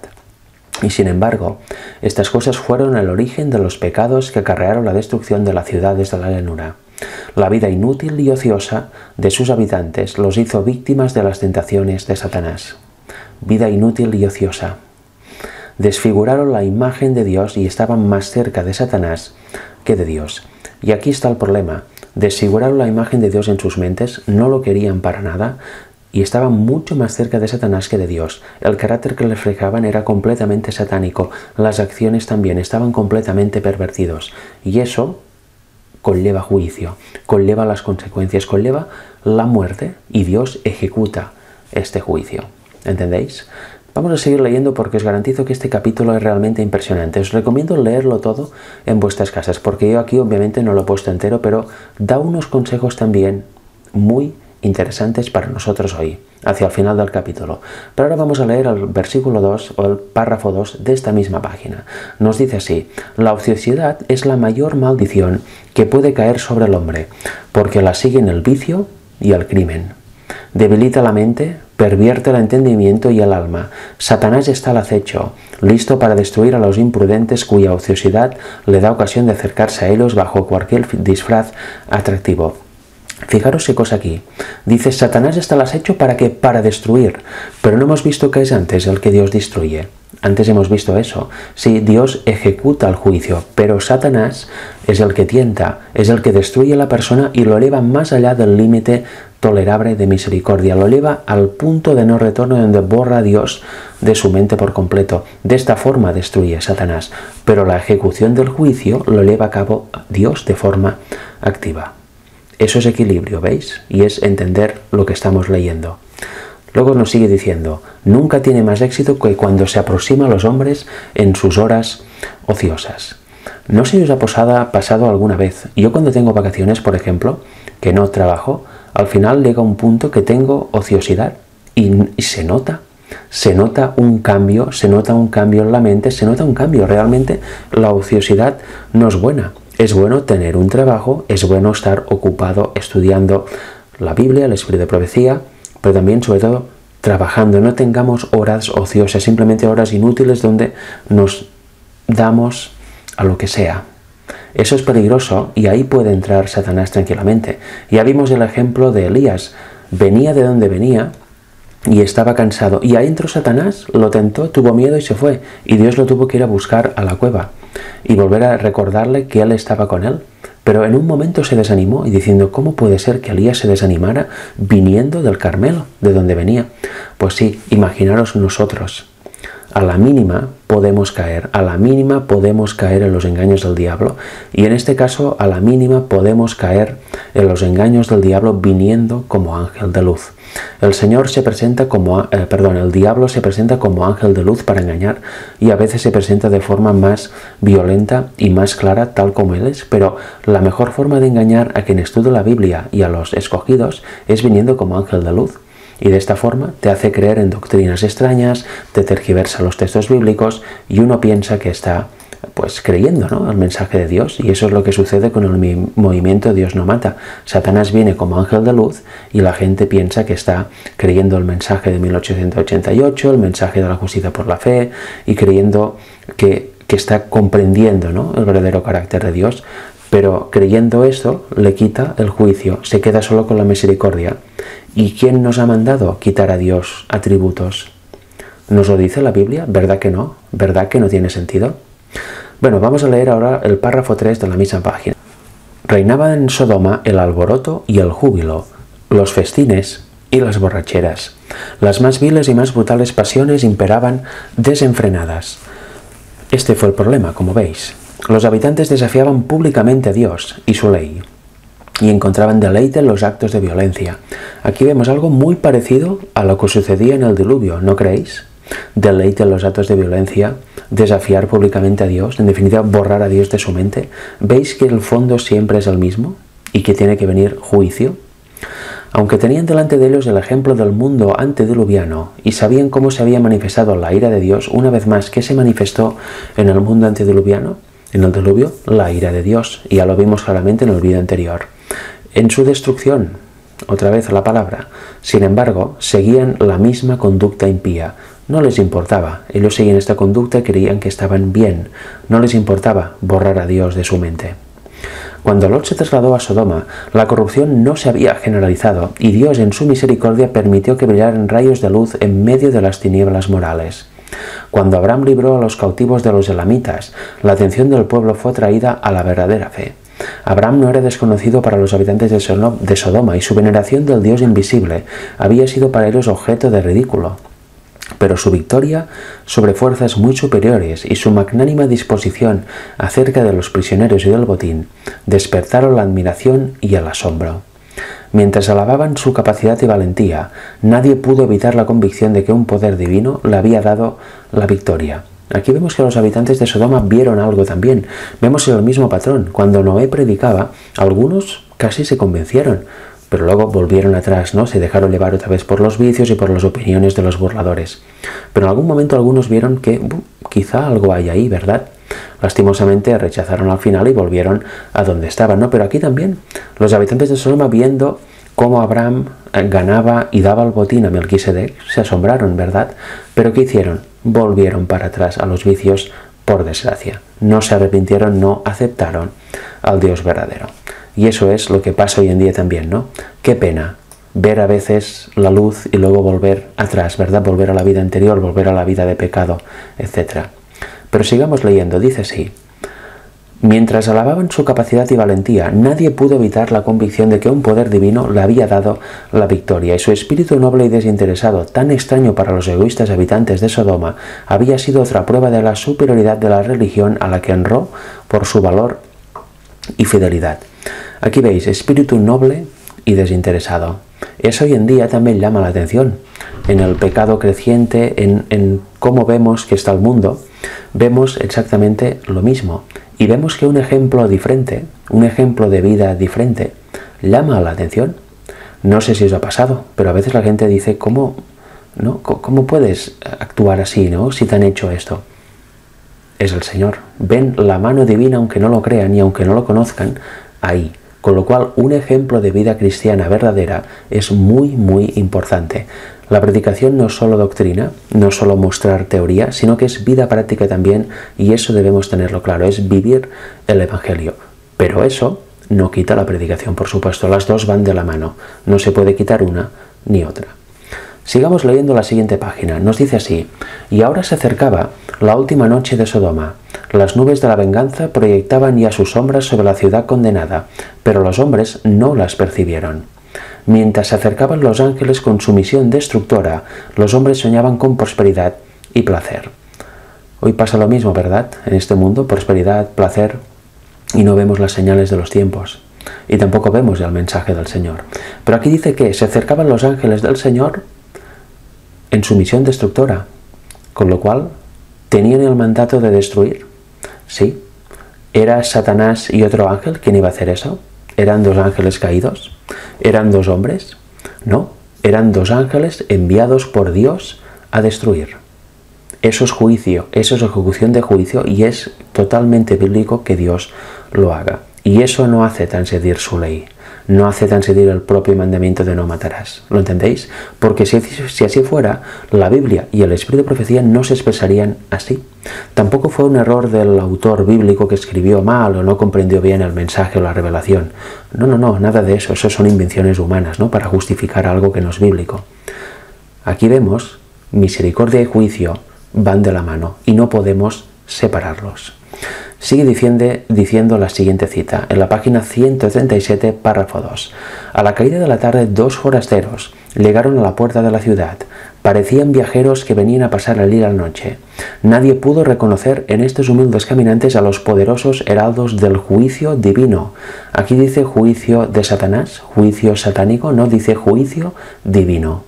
Y sin embargo, estas cosas fueron el origen de los pecados que acarrearon la destrucción de las ciudades de la llanura. La vida inútil y ociosa de sus habitantes los hizo víctimas de las tentaciones de Satanás. Vida inútil y ociosa. Desfiguraron la imagen de Dios y estaban más cerca de Satanás que de Dios. Y aquí está el problema. Desfiguraron la imagen de Dios en sus mentes, no lo querían para nada, y estaban mucho más cerca de Satanás que de Dios. El carácter que reflejaban era completamente satánico, las acciones también estaban completamente pervertidos, y eso conlleva juicio, conlleva las consecuencias, conlleva la muerte, y Dios ejecuta este juicio. ¿Entendéis? Vamos a seguir leyendo porque os garantizo que este capítulo es realmente impresionante. Os recomiendo leerlo todo en vuestras casas, porque yo aquí obviamente no lo he puesto entero, pero da unos consejos también muy interesantes para nosotros hoy, hacia el final del capítulo. Pero ahora vamos a leer el versículo 2 o el párrafo 2 de esta misma página. Nos dice así: la ociosidad es la mayor maldición que puede caer sobre el hombre, porque la siguen el vicio y el crimen. Debilita la mente, pervierte el entendimiento y el alma. Satanás está al acecho, listo para destruir a los imprudentes cuya ociosidad le da ocasión de acercarse a ellos bajo cualquier disfraz atractivo. Fijaros qué cosa aquí. Dice, Satanás está al acecho ¿para qué? Para destruir. Pero no hemos visto que es antes el que Dios destruye. Antes hemos visto eso. Sí, Dios ejecuta el juicio, pero Satanás es el que tienta, es el que destruye a la persona y lo eleva más allá del límite tolerable de misericordia. Lo eleva al punto de no retorno donde borra a Dios de su mente por completo. De esta forma destruye Satanás, pero la ejecución del juicio lo lleva a cabo Dios de forma activa. Eso es equilibrio, ¿veis? Y es entender lo que estamos leyendo. Luego nos sigue diciendo, nunca tiene más éxito que cuando se aproxima a los hombres en sus horas ociosas. No sé si os ha pasado alguna vez. Yo cuando tengo vacaciones, por ejemplo, que no trabajo, al final llega un punto que tengo ociosidad y se nota un cambio, en la mente, se nota un cambio. Realmente la ociosidad no es buena. Es bueno tener un trabajo, es bueno estar ocupado estudiando la Biblia, el Espíritu de Profecía, pero también, sobre todo, trabajando. No tengamos horas ociosas, simplemente horas inútiles donde nos damos a lo que sea. Eso es peligroso y ahí puede entrar Satanás tranquilamente. Ya vimos el ejemplo de Elías. Venía de donde venía y estaba cansado. Y ahí entró Satanás, lo tentó, tuvo miedo y se fue. Y Dios lo tuvo que ir a buscar a la cueva y volver a recordarle que Él estaba con él. Pero en un momento se desanimó y diciendo, ¿cómo puede ser que Elías se desanimara viniendo del Carmelo, de donde venía? Pues sí, imaginaros nosotros. A la mínima podemos caer, en los engaños del diablo. Y en este caso, a la mínima podemos caer en los engaños del diablo viniendo como ángel de luz. El diablo se presenta como ángel de luz para engañar y a veces se presenta de forma más violenta y más clara tal como él es, pero la mejor forma de engañar a quien estudia la Biblia y a los escogidos es viniendo como ángel de luz. Y de esta forma te hace creer en doctrinas extrañas, te tergiversa los textos bíblicos y uno piensa que está creyendo, ¿no?, el mensaje de Dios. Y eso es lo que sucede con el movimiento Dios no mata. Satanás viene como ángel de luz y la gente piensa que está creyendo el mensaje de 1888, el mensaje de la justicia por la fe, y creyendo que está comprendiendo, ¿no?, el verdadero carácter de Dios. Pero creyendo esto, le quita el juicio, se queda solo con la misericordia. ¿Y quién nos ha mandado quitar a Dios atributos? ¿Nos lo dice la Biblia? ¿Verdad que no? ¿Verdad que no tiene sentido? Bueno, vamos a leer ahora el párrafo 3 de la misma página. Reinaba en Sodoma el alboroto y el júbilo, los festines y las borracheras. Las más viles y más brutales pasiones imperaban desenfrenadas. Este fue el problema, como veis. Los habitantes desafiaban públicamente a Dios y su ley, y encontraban deleite en los actos de violencia. Aquí vemos algo muy parecido a lo que sucedía en el diluvio, ¿no creéis? Deleite en los actos de violencia, desafiar públicamente a Dios, en definitiva borrar a Dios de su mente. ¿Veis que el fondo siempre es el mismo y que tiene que venir juicio? Aunque tenían delante de ellos el ejemplo del mundo antediluviano y sabían cómo se había manifestado la ira de Dios, una vez más, ¿qué se manifestó en el mundo antediluviano? En el diluvio, la ira de Dios, y ya lo vimos claramente en el vídeo anterior. En su destrucción, otra vez la palabra, sin embargo, seguían la misma conducta impía. No les importaba, ellos seguían esta conducta y creían que estaban bien. No les importaba borrar a Dios de su mente. Cuando Lot se trasladó a Sodoma, la corrupción no se había generalizado y Dios en su misericordia permitió que brillaran rayos de luz en medio de las tinieblas morales. Cuando Abraham libró a los cautivos de los elamitas, la atención del pueblo fue atraída a la verdadera fe. Abraham no era desconocido para los habitantes de Sodoma y su veneración del Dios invisible había sido para ellos objeto de ridículo. Pero su victoria sobre fuerzas muy superiores y su magnánima disposición acerca de los prisioneros y del botín despertaron la admiración y el asombro. Mientras alababan su capacidad y valentía, nadie pudo evitar la convicción de que un poder divino le había dado la victoria. Aquí vemos que los habitantes de Sodoma vieron algo también. Vemos el mismo patrón. Cuando Noé predicaba, algunos casi se convencieron, pero luego volvieron atrás, ¿no? Se dejaron llevar otra vez por los vicios y por las opiniones de los burladores. Pero en algún momento algunos vieron que quizá algo hay ahí, ¿verdad? Lastimosamente rechazaron al final y volvieron a donde estaban, ¿no? Pero aquí también los habitantes de Sodoma, viendo cómo Abraham ganaba y daba el botín a Melquisedec, se asombraron, ¿verdad? Pero ¿qué hicieron? Volvieron para atrás a los vicios, por desgracia. No se arrepintieron, no aceptaron al Dios verdadero. Y eso es lo que pasa hoy en día también, ¿no? Qué pena ver a veces la luz y luego volver atrás, ¿verdad? Volver a la vida anterior, volver a la vida de pecado, etc. Pero sigamos leyendo, dice así: mientras alababan su capacidad y valentía, nadie pudo evitar la convicción de que un poder divino le había dado la victoria, y su espíritu noble y desinteresado, tan extraño para los egoístas habitantes de Sodoma, había sido otra prueba de la superioridad de la religión a la que honró por su valor y fidelidad. Aquí veis, espíritu noble y desinteresado. Eso hoy en día también llama la atención. En el pecado creciente, en cómo vemos que está el mundo, vemos exactamente lo mismo. Y vemos que un ejemplo diferente, un ejemplo de vida diferente, llama la atención. No sé si os ha pasado, pero a veces la gente dice, ¿cómo puedes actuar así, ¿no? Si te han hecho esto. Es el Señor. Ven la mano divina, aunque no lo crean y aunque no lo conozcan, ahí. Con lo cual, un ejemplo de vida cristiana verdadera es muy, muy importante. La predicación no es solo doctrina, no es solo mostrar teoría, sino que es vida práctica también, y eso debemos tenerlo claro, es vivir el Evangelio. Pero eso no quita la predicación, por supuesto, las dos van de la mano, no se puede quitar una ni otra. Sigamos leyendo la siguiente página. Nos dice así: y ahora se acercaba la última noche de Sodoma. Las nubes de la venganza proyectaban ya sus sombras sobre la ciudad condenada, pero los hombres no las percibieron. Mientras se acercaban los ángeles con su misión destructora, los hombres soñaban con prosperidad y placer. Hoy pasa lo mismo, ¿verdad? En este mundo, prosperidad, placer, y no vemos las señales de los tiempos. Y tampoco vemos el mensaje del Señor. Pero aquí dice que se acercaban los ángeles del Señor en su misión destructora, con lo cual tenían el mandato de destruir. Sí, ¿era Satanás y otro ángel quien iba a hacer eso? ¿Eran dos ángeles caídos? ¿Eran dos hombres? No, eran dos ángeles enviados por Dios a destruir. Eso es juicio, eso es ejecución de juicio, y es totalmente bíblico que Dios lo haga. Y eso no hace transgredir su ley. No hace transgredir el propio mandamiento de no matarás. ¿Lo entendéis? Porque si así fuera, la Biblia y el Espíritu de profecía no se expresarían así. Tampoco fue un error del autor bíblico que escribió mal o no comprendió bien el mensaje o la revelación. No, nada de eso. Eso son invenciones humanas, ¿no? Para justificar algo que no es bíblico. Aquí vemos, misericordia y juicio van de la mano y no podemos separarlos. Sigue diciendo la siguiente cita, en la página 137, párrafo 2. A la caída de la tarde, 2 forasteros llegaron a la puerta de la ciudad. Parecían viajeros que venían a pasar el día y la noche. Nadie pudo reconocer en estos humildes caminantes a los poderosos heraldos del juicio divino. Aquí dice juicio de Satanás, juicio satánico, no dice juicio divino.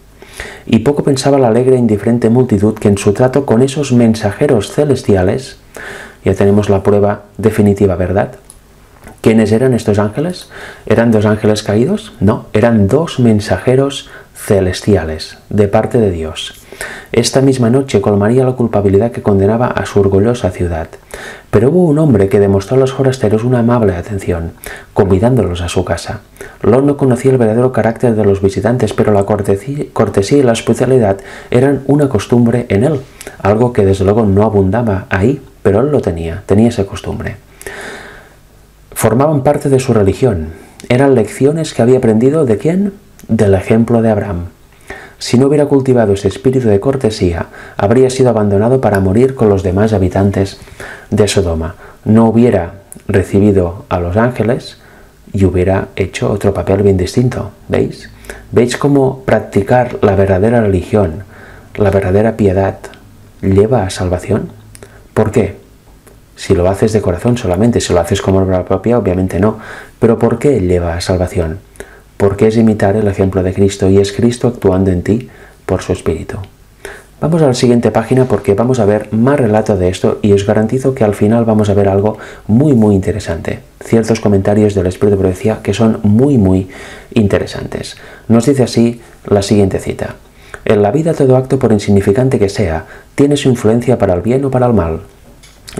Y poco pensaba la alegre e indiferente multitud que en su trato con esos mensajeros celestiales, ya tenemos la prueba definitiva, ¿verdad? ¿Quiénes eran estos ángeles? ¿Eran 2 ángeles caídos? No, eran 2 mensajeros celestiales de parte de Dios. Esta misma noche colmaría la culpabilidad que condenaba a su orgullosa ciudad. Pero hubo un hombre que demostró a los forasteros una amable atención, convidándolos a su casa. Lot no conocía el verdadero carácter de los visitantes, pero la cortesía y la hospitalidad eran una costumbre en él, algo que desde luego no abundaba ahí, pero él lo tenía esa costumbre. Formaban parte de su religión. Eran lecciones que había aprendido ¿de quién? Del ejemplo de Abraham. Si no hubiera cultivado ese espíritu de cortesía, habría sido abandonado para morir con los demás habitantes de Sodoma. No hubiera recibido a los ángeles y hubiera hecho otro papel bien distinto. ¿Veis? ¿Veis cómo practicar la verdadera religión, la verdadera piedad, lleva a salvación? ¿Por qué? Si lo haces de corazón solamente, si lo haces como obra propia, obviamente no. Pero ¿por qué lleva a salvación? Porque es imitar el ejemplo de Cristo y es Cristo actuando en ti por su Espíritu. Vamos a la siguiente página porque vamos a ver más relato de esto y os garantizo que al final vamos a ver algo muy interesante. Ciertos comentarios del Espíritu de Profecía que son muy interesantes. Nos dice así la siguiente cita. En la vida todo acto, por insignificante que sea, tiene su influencia para el bien o para el mal.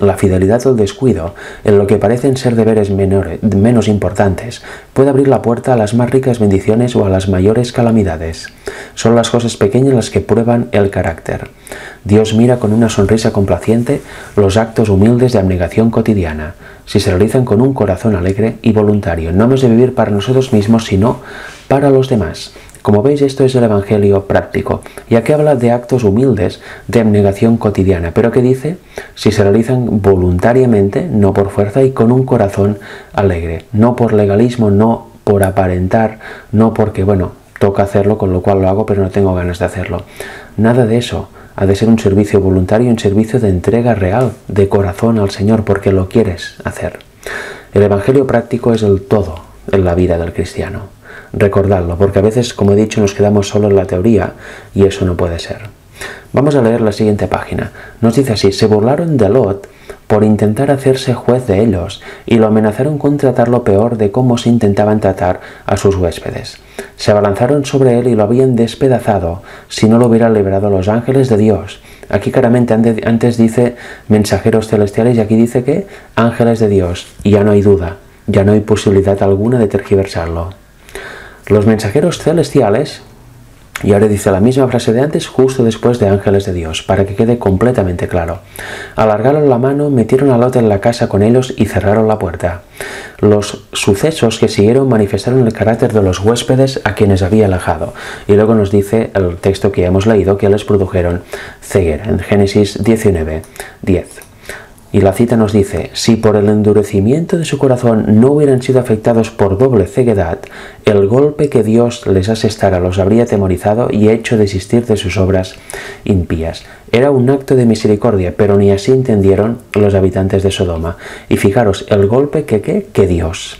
La fidelidad o el descuido en lo que parecen ser deberes menos importantes puede abrir la puerta a las más ricas bendiciones o a las mayores calamidades. Son las cosas pequeñas las que prueban el carácter. Dios mira con una sonrisa complaciente los actos humildes de abnegación cotidiana, si se realizan con un corazón alegre y voluntario. No hemos de vivir para nosotros mismos, sino para los demás. Como veis, esto es el Evangelio práctico, ya que habla de actos humildes de abnegación cotidiana, pero que dice, si se realizan voluntariamente, no por fuerza y con un corazón alegre, no por legalismo, no por aparentar, no porque, bueno, toca hacerlo, con lo cual lo hago, pero no tengo ganas de hacerlo. Nada de eso. Ha de ser un servicio voluntario, un servicio de entrega real, de corazón al Señor, porque lo quieres hacer. El Evangelio práctico es el todo en la vida del cristiano. Recordadlo, porque a veces, como he dicho, nos quedamos solo en la teoría y eso no puede ser. Vamos a leer la siguiente página. Nos dice así, se burlaron de Lot por intentar hacerse juez de ellos y lo amenazaron con tratarlo peor de cómo se intentaban tratar a sus huéspedes. Se abalanzaron sobre él y lo habían despedazado si no lo hubieran librado los ángeles de Dios. Aquí claramente antes dice mensajeros celestiales y aquí dice que ángeles de Dios. Y ya no hay duda, ya no hay posibilidad alguna de tergiversarlo. Los mensajeros celestiales, y ahora dice la misma frase de antes, justo después de ángeles de Dios, para que quede completamente claro. Alargaron la mano, metieron a Lot en la casa con ellos y cerraron la puerta. Los sucesos que siguieron manifestaron el carácter de los huéspedes a quienes había alejado. Y luego nos dice el texto que ya hemos leído que les produjeron ceguera, en Génesis 19:10. Y la cita nos dice, si por el endurecimiento de su corazón no hubieran sido afectados por doble ceguedad, el golpe que Dios les asestara los habría atemorizado y hecho desistir de sus obras impías. Era un acto de misericordia, pero ni así entendieron los habitantes de Sodoma. Y fijaros, el golpe que Dios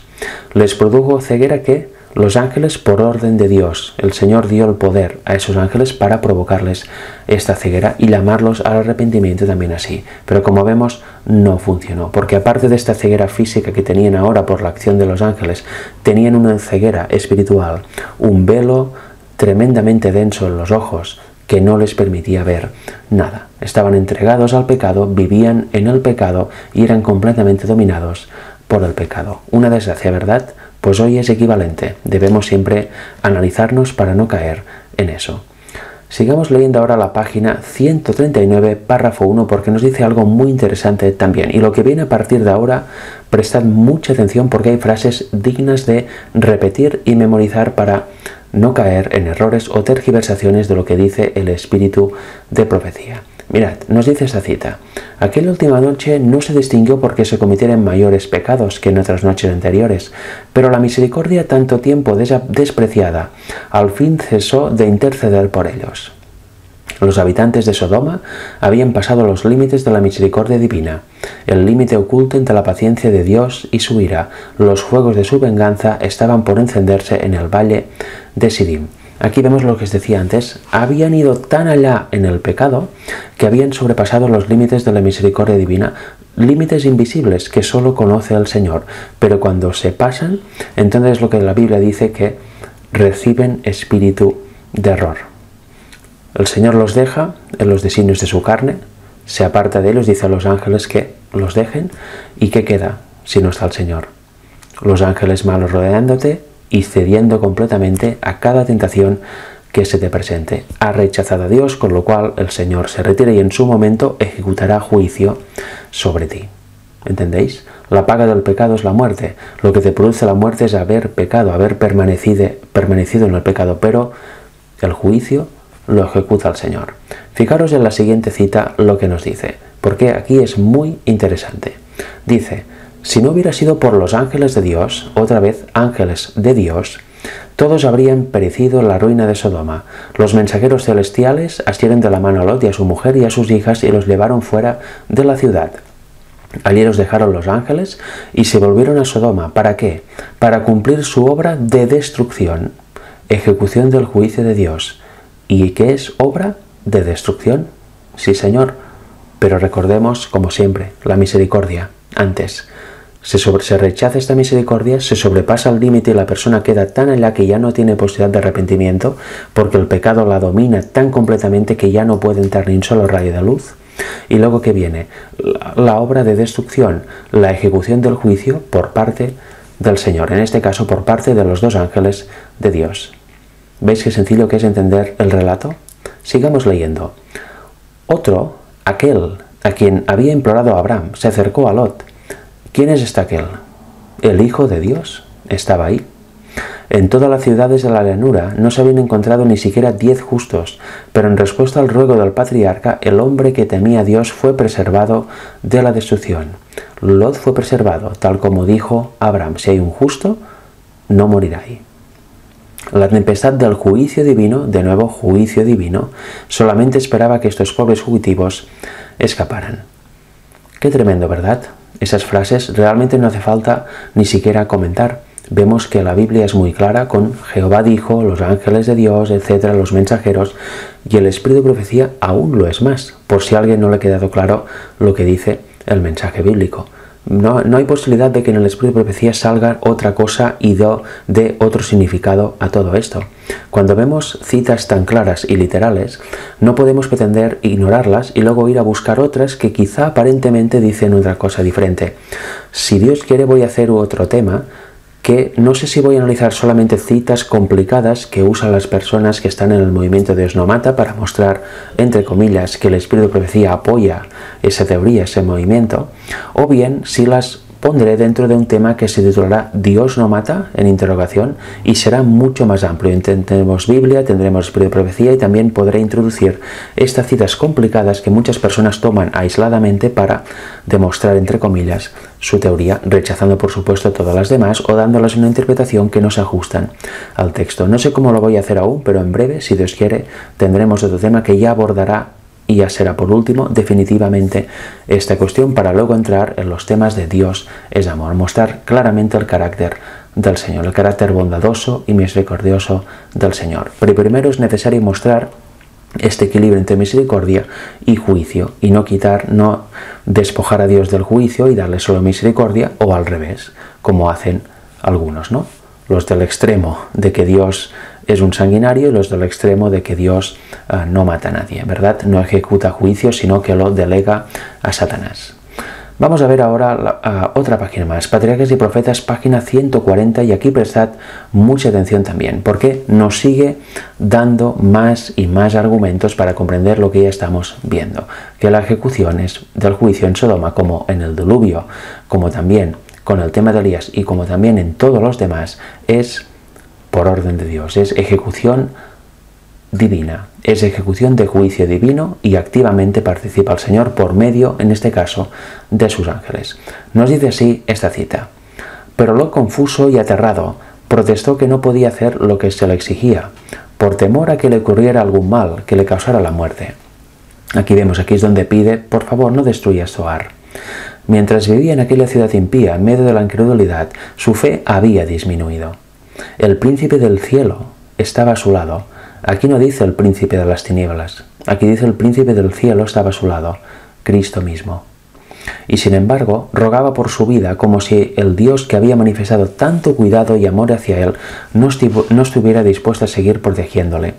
les produjo ceguera que los ángeles por orden de Dios. El Señor dio el poder a esos ángeles para provocarles esta ceguera y llamarlos al arrepentimiento también así. Pero como vemos, no funcionó, porque aparte de esta ceguera física que tenían ahora por la acción de los ángeles, tenían una ceguera espiritual, un velo tremendamente denso en los ojos que no les permitía ver nada. Estaban entregados al pecado, vivían en el pecado y eran completamente dominados por el pecado. Una desgracia, ¿verdad? Pues hoy es equivalente. Debemos siempre analizarnos para no caer en eso. Sigamos leyendo ahora la página 139, párrafo 1, porque nos dice algo muy interesante también. Y lo que viene a partir de ahora, prestad mucha atención porque hay frases dignas de repetir y memorizar para no caer en errores o tergiversaciones de lo que dice el espíritu de profecía. Mirad, nos dice esta cita: aquella última noche no se distinguió porque se cometieran mayores pecados que en otras noches anteriores, pero la misericordia, tanto tiempo despreciada, al fin cesó de interceder por ellos. Los habitantes de Sodoma habían pasado los límites de la misericordia divina, el límite oculto entre la paciencia de Dios y su ira. Los fuegos de su venganza estaban por encenderse en el valle de Sidim. Aquí vemos lo que os decía antes: habían ido tan allá en el pecado que habían sobrepasado los límites de la misericordia divina, límites invisibles que solo conoce el Señor, pero cuando se pasan, entonces lo que la Biblia dice que reciben espíritu de error. El Señor los deja en los designios de su carne, se aparta de ellos, dice a los ángeles que los dejen, y ¿qué queda si no está el Señor? Los ángeles malos rodeándote y cediendo completamente a cada tentación que se te presente. Ha rechazado a Dios, con lo cual el Señor se retira y en su momento ejecutará juicio sobre ti. ¿Entendéis? La paga del pecado es la muerte. Lo que te produce la muerte es haber pecado, haber permanecido en el pecado, pero el juicio lo ejecuta el Señor. Fijaros en la siguiente cita lo que nos dice, porque aquí es muy interesante. Dice: si no hubiera sido por los ángeles de Dios, otra vez ángeles de Dios, todos habrían perecido en la ruina de Sodoma. Los mensajeros celestiales asieron de la mano a Lot y a su mujer y a sus hijas y los llevaron fuera de la ciudad. Allí los dejaron los ángeles y se volvieron a Sodoma. ¿Para qué? Para cumplir su obra de destrucción, ejecución del juicio de Dios. ¿Y qué es obra de destrucción? Sí, Señor, pero recordemos, como siempre, la misericordia. Antes se rechaza esta misericordia, se sobrepasa el límite y la persona queda tan allá que ya no tiene posibilidad de arrepentimiento, porque el pecado la domina tan completamente que ya no puede entrar ni un solo rayo de luz. Y luego, ¿qué viene? La obra de destrucción, la ejecución del juicio por parte del Señor, en este caso por parte de los dos ángeles de Dios. ¿Veis qué sencillo que es entender el relato? Sigamos leyendo. Otro, aquel a quien había implorado Abraham, se acercó a Lot. ¿Quién es este aquel? El Hijo de Dios estaba ahí. En todas las ciudades de la llanura no se habían encontrado ni siquiera 10 justos, pero en respuesta al ruego del patriarca, el hombre que temía a Dios fue preservado de la destrucción. Lot fue preservado, tal como dijo Abraham: si hay un justo, no morirá ahí. La tempestad del juicio divino, de nuevo juicio divino, solamente esperaba que estos pobres fugitivos escaparan. Qué tremendo, ¿verdad? Esas frases realmente no hace falta ni siquiera comentar. Vemos que la Biblia es muy clara con Jehová dijo, los ángeles de Dios, etcétera, los mensajeros, y el espíritu de profecía aún lo es más, por si a alguien no le ha quedado claro lo que dice el mensaje bíblico. No hay posibilidad de que en el espíritu de profecía salga otra cosa y dé otro significado a todo esto. Cuando vemos citas tan claras y literales, no podemos pretender ignorarlas y luego ir a buscar otras que quizá aparentemente dicen otra cosa diferente. Si Dios quiere, voy a hacer otro tema que no sé si voy a analizar solamente citas complicadas que usan las personas que están en el movimiento de Dios no mata para mostrar, entre comillas, que el espíritu de profecía apoya esa teoría, ese movimiento, o bien si las pondré dentro de un tema que se titulará Dios no mata, en interrogación, y será mucho más amplio. Tendremos Biblia, tendremos espíritu de profecía y también podré introducir estas citas complicadas que muchas personas toman aisladamente para demostrar, entre comillas, su teoría, rechazando por supuesto todas las demás o dándoles una interpretación que no se ajustan al texto. No sé cómo lo voy a hacer aún, pero en breve, si Dios quiere, tendremos otro tema que ya abordará y ya será por último definitivamente esta cuestión, para luego entrar en los temas de Dios es amor, mostrar claramente el carácter del Señor, el carácter bondadoso y misericordioso del Señor. Pero primero es necesario mostrar este equilibrio entre misericordia y juicio, y no despojar a Dios del juicio y darle solo misericordia, o al revés, como hacen algunos, ¿no? Los del extremo de que Dios es un sanguinario y los del extremo de que Dios no mata a nadie, ¿verdad? No ejecuta juicio, sino que lo delega a Satanás. Vamos a ver ahora otra página más, Patriarcas y Profetas, página 140, y aquí prestad mucha atención también, porque nos sigue dando más y más argumentos para comprender lo que ya estamos viendo, que las ejecuciones del juicio en Sodoma, como en el diluvio, como también con el tema de Elías y como también en todos los demás, es por orden de Dios, es ejecución divina, es ejecución de juicio divino y activamente participa el Señor por medio, en este caso, de sus ángeles. Nos dice así esta cita: pero Lot, confuso y aterrado, protestó que no podía hacer lo que se le exigía, por temor a que le ocurriera algún mal que le causara la muerte. Aquí es donde pide: por favor, no destruyas Zoar. Mientras vivía en aquella ciudad impía, en medio de la incredulidad, su fe había disminuido. El príncipe del cielo estaba a su lado. Aquí no dice el príncipe de las tinieblas, aquí dice el príncipe del cielo estaba a su lado, Cristo mismo. Y sin embargo, rogaba por su vida como si el Dios que había manifestado tanto cuidado y amor hacia él no estuviera dispuesto a seguir protegiéndole.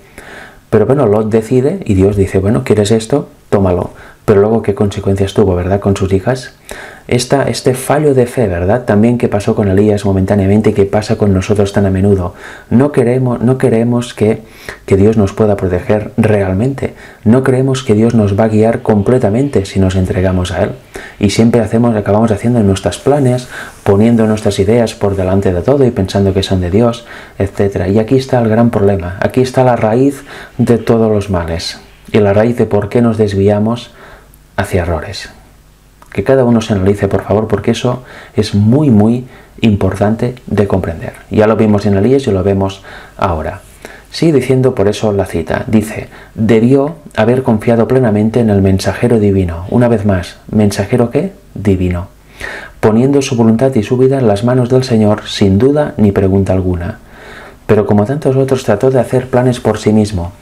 Pero bueno, Lot decide y Dios dice: bueno, ¿quieres esto? Tómalo. Pero luego, ¿qué consecuencias tuvo, verdad, con sus hijas? Este fallo de fe, ¿verdad? También que pasó con Elías momentáneamente y que pasa con nosotros tan a menudo. No creemos que Dios nos pueda proteger realmente. No creemos que Dios nos va a guiar completamente si nos entregamos a Él. Y siempre acabamos haciendo nuestros planes, poniendo nuestras ideas por delante de todo y pensando que son de Dios, etc. Y aquí está el gran problema. Aquí está la raíz de todos los males. Y la raíz de por qué nos desviamos hacia errores. Que cada uno se analice, por favor, porque eso es muy, muy importante de comprender. Ya lo vimos en Elías y lo vemos ahora. Sigue diciendo por eso la cita. Dice: debió haber confiado plenamente en el mensajero divino. Una vez más, ¿mensajero qué? Divino. Poniendo su voluntad y su vida en las manos del Señor, sin duda ni pregunta alguna. Pero como tantos otros, trató de hacer planes por sí mismo.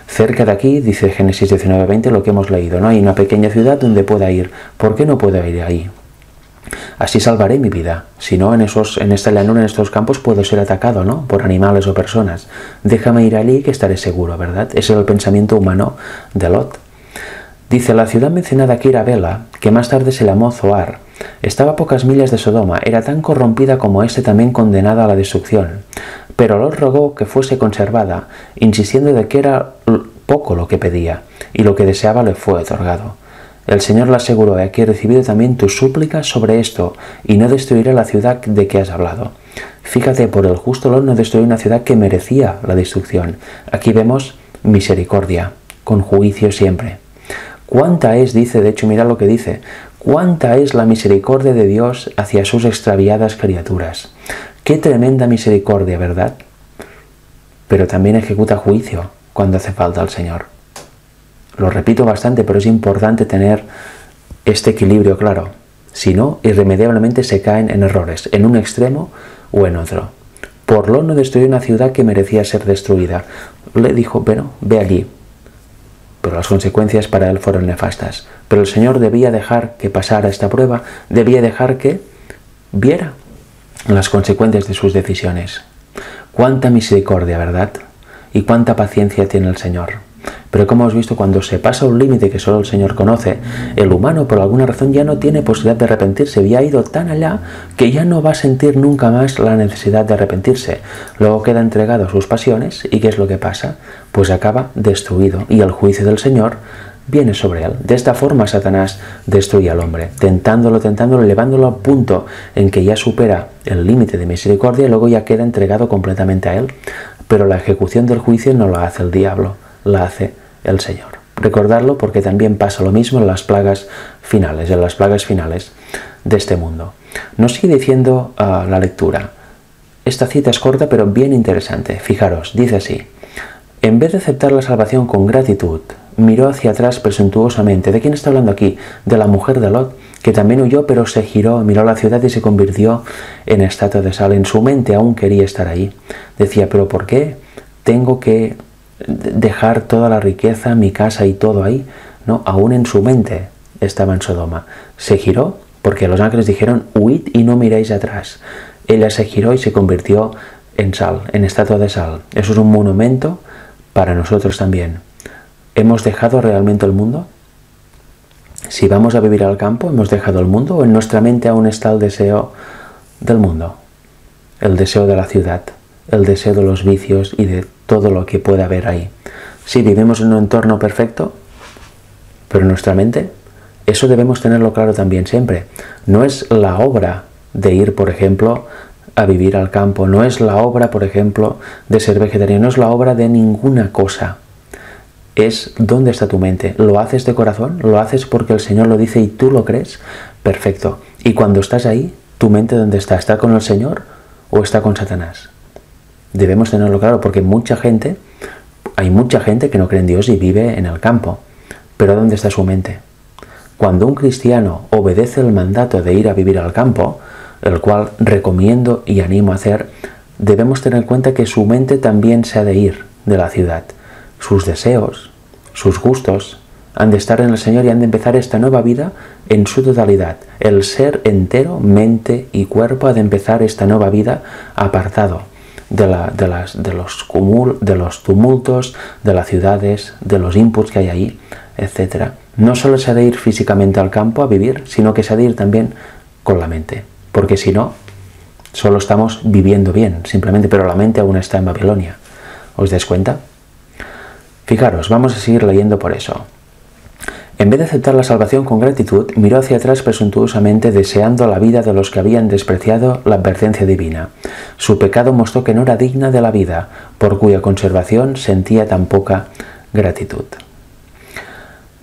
Cerca de aquí, dice Génesis 19:20, lo que hemos leído, ¿no? Hay una pequeña ciudad donde pueda ir. ¿Por qué no puedo ir ahí? Así salvaré mi vida. Si no, en esta llanura, en estos campos, puedo ser atacado, ¿no? Por animales o personas. Déjame ir allí que estaré seguro, ¿verdad? Ese era el pensamiento humano de Lot. Dice: la ciudad mencionada aquí era Bela, que más tarde se llamó Zoar. Estaba a pocas millas de Sodoma. Era tan corrompida como también condenada a la destrucción. Pero Lot rogó que fuese conservada, insistiendo de que era poco lo que pedía, y lo que deseaba le fue otorgado. El Señor le aseguró: aquí he recibido también tus súplicas sobre esto, y no destruiré la ciudad de que has hablado. Fíjate, por el justo Lot no destruyó una ciudad que merecía la destrucción. Aquí vemos misericordia, con juicio siempre. ¿Cuánta es, dice, de hecho mira lo que dice, cuánta es la misericordia de Dios hacia sus extraviadas criaturas? Qué tremenda misericordia, ¿verdad? Pero también ejecuta juicio cuando hace falta al Señor. Lo repito bastante, pero es importante tener este equilibrio claro. Si no, irremediablemente se caen en errores, en un extremo o en otro. Por Lot no destruyó una ciudad que merecía ser destruida. Le dijo: bueno, ve allí. Pero las consecuencias para él fueron nefastas. Pero el Señor debía dejar que pasara esta prueba, debía dejar que viera las consecuencias de sus decisiones. Cuánta misericordia, ¿verdad? Y cuánta paciencia tiene el Señor. Pero como hemos visto, cuando se pasa un límite que solo el Señor conoce, el humano por alguna razón ya no tiene posibilidad de arrepentirse y ha ido tan allá que ya no va a sentir nunca más la necesidad de arrepentirse. Luego queda entregado a sus pasiones y ¿qué es lo que pasa? Pues acaba destruido y el juicio del Señor viene sobre él. De esta forma Satanás destruye al hombre, tentándolo, llevándolo al punto en que ya supera el límite de misericordia y luego ya queda entregado completamente a él. Pero la ejecución del juicio no la hace el diablo, la hace el Señor. Recordarlo porque también pasa lo mismo en las plagas finales, de este mundo. Nos sigue diciendo la lectura. Esta cita es corta pero bien interesante. Fijaros, dice así: en vez de aceptar la salvación con gratitud, miró hacia atrás presuntuosamente. ¿De quién está hablando aquí? De la mujer de Lot, que también huyó, pero se giró, miró la ciudad y se convirtió en estatua de sal. En su mente aún quería estar ahí. Decía: ¿pero por qué tengo que dejar toda la riqueza, mi casa y todo ahí? No, aún en su mente estaba en Sodoma. Se giró porque los ángeles dijeron: huid y no miréis atrás. Ella se giró y se convirtió en sal, en estatua de sal. Eso es un monumento para nosotros también. ¿Hemos dejado realmente el mundo? Si vamos a vivir al campo, ¿hemos dejado el mundo o en nuestra mente aún está el deseo del mundo? El deseo de la ciudad, el deseo de los vicios y de todo lo que puede haber ahí. Sí, vivimos en un entorno perfecto, pero en nuestra mente, eso debemos tenerlo claro también siempre. No es la obra de ir, por ejemplo, a vivir al campo, no es la obra, por ejemplo, de ser vegetariano, no es la obra de ninguna cosa. es dónde está tu mente. ¿Lo haces de corazón? ¿Lo haces porque el Señor lo dice y tú lo crees? Perfecto. Y cuando estás ahí, ¿tu mente dónde está? ¿Está con el Señor o está con Satanás? Debemos tenerlo claro porque hay mucha gente que no cree en Dios y vive en el campo. Pero ¿dónde está su mente? Cuando un cristiano obedece el mandato de ir a vivir al campo, el cual recomiendo y animo a hacer, debemos tener en cuenta que su mente también se ha de ir de la ciudad. Sus deseos, sus gustos, han de estar en el Señor y han de empezar esta nueva vida en su totalidad. El ser entero, mente y cuerpo, ha de empezar esta nueva vida apartado de los tumultos, de las ciudades, de los inputs que hay ahí, etc. No solo se ha de ir físicamente al campo a vivir, sino que se ha de ir también con la mente. Porque si no, solo estamos viviendo bien, simplemente, pero la mente aún está en Babilonia. ¿Os dais cuenta? Fijaros, vamos a seguir leyendo por eso. En vez de aceptar la salvación con gratitud, miró hacia atrás presuntuosamente deseando la vida de los que habían despreciado la advertencia divina. Su pecado mostró que no era digna de la vida, por cuya conservación sentía tan poca gratitud.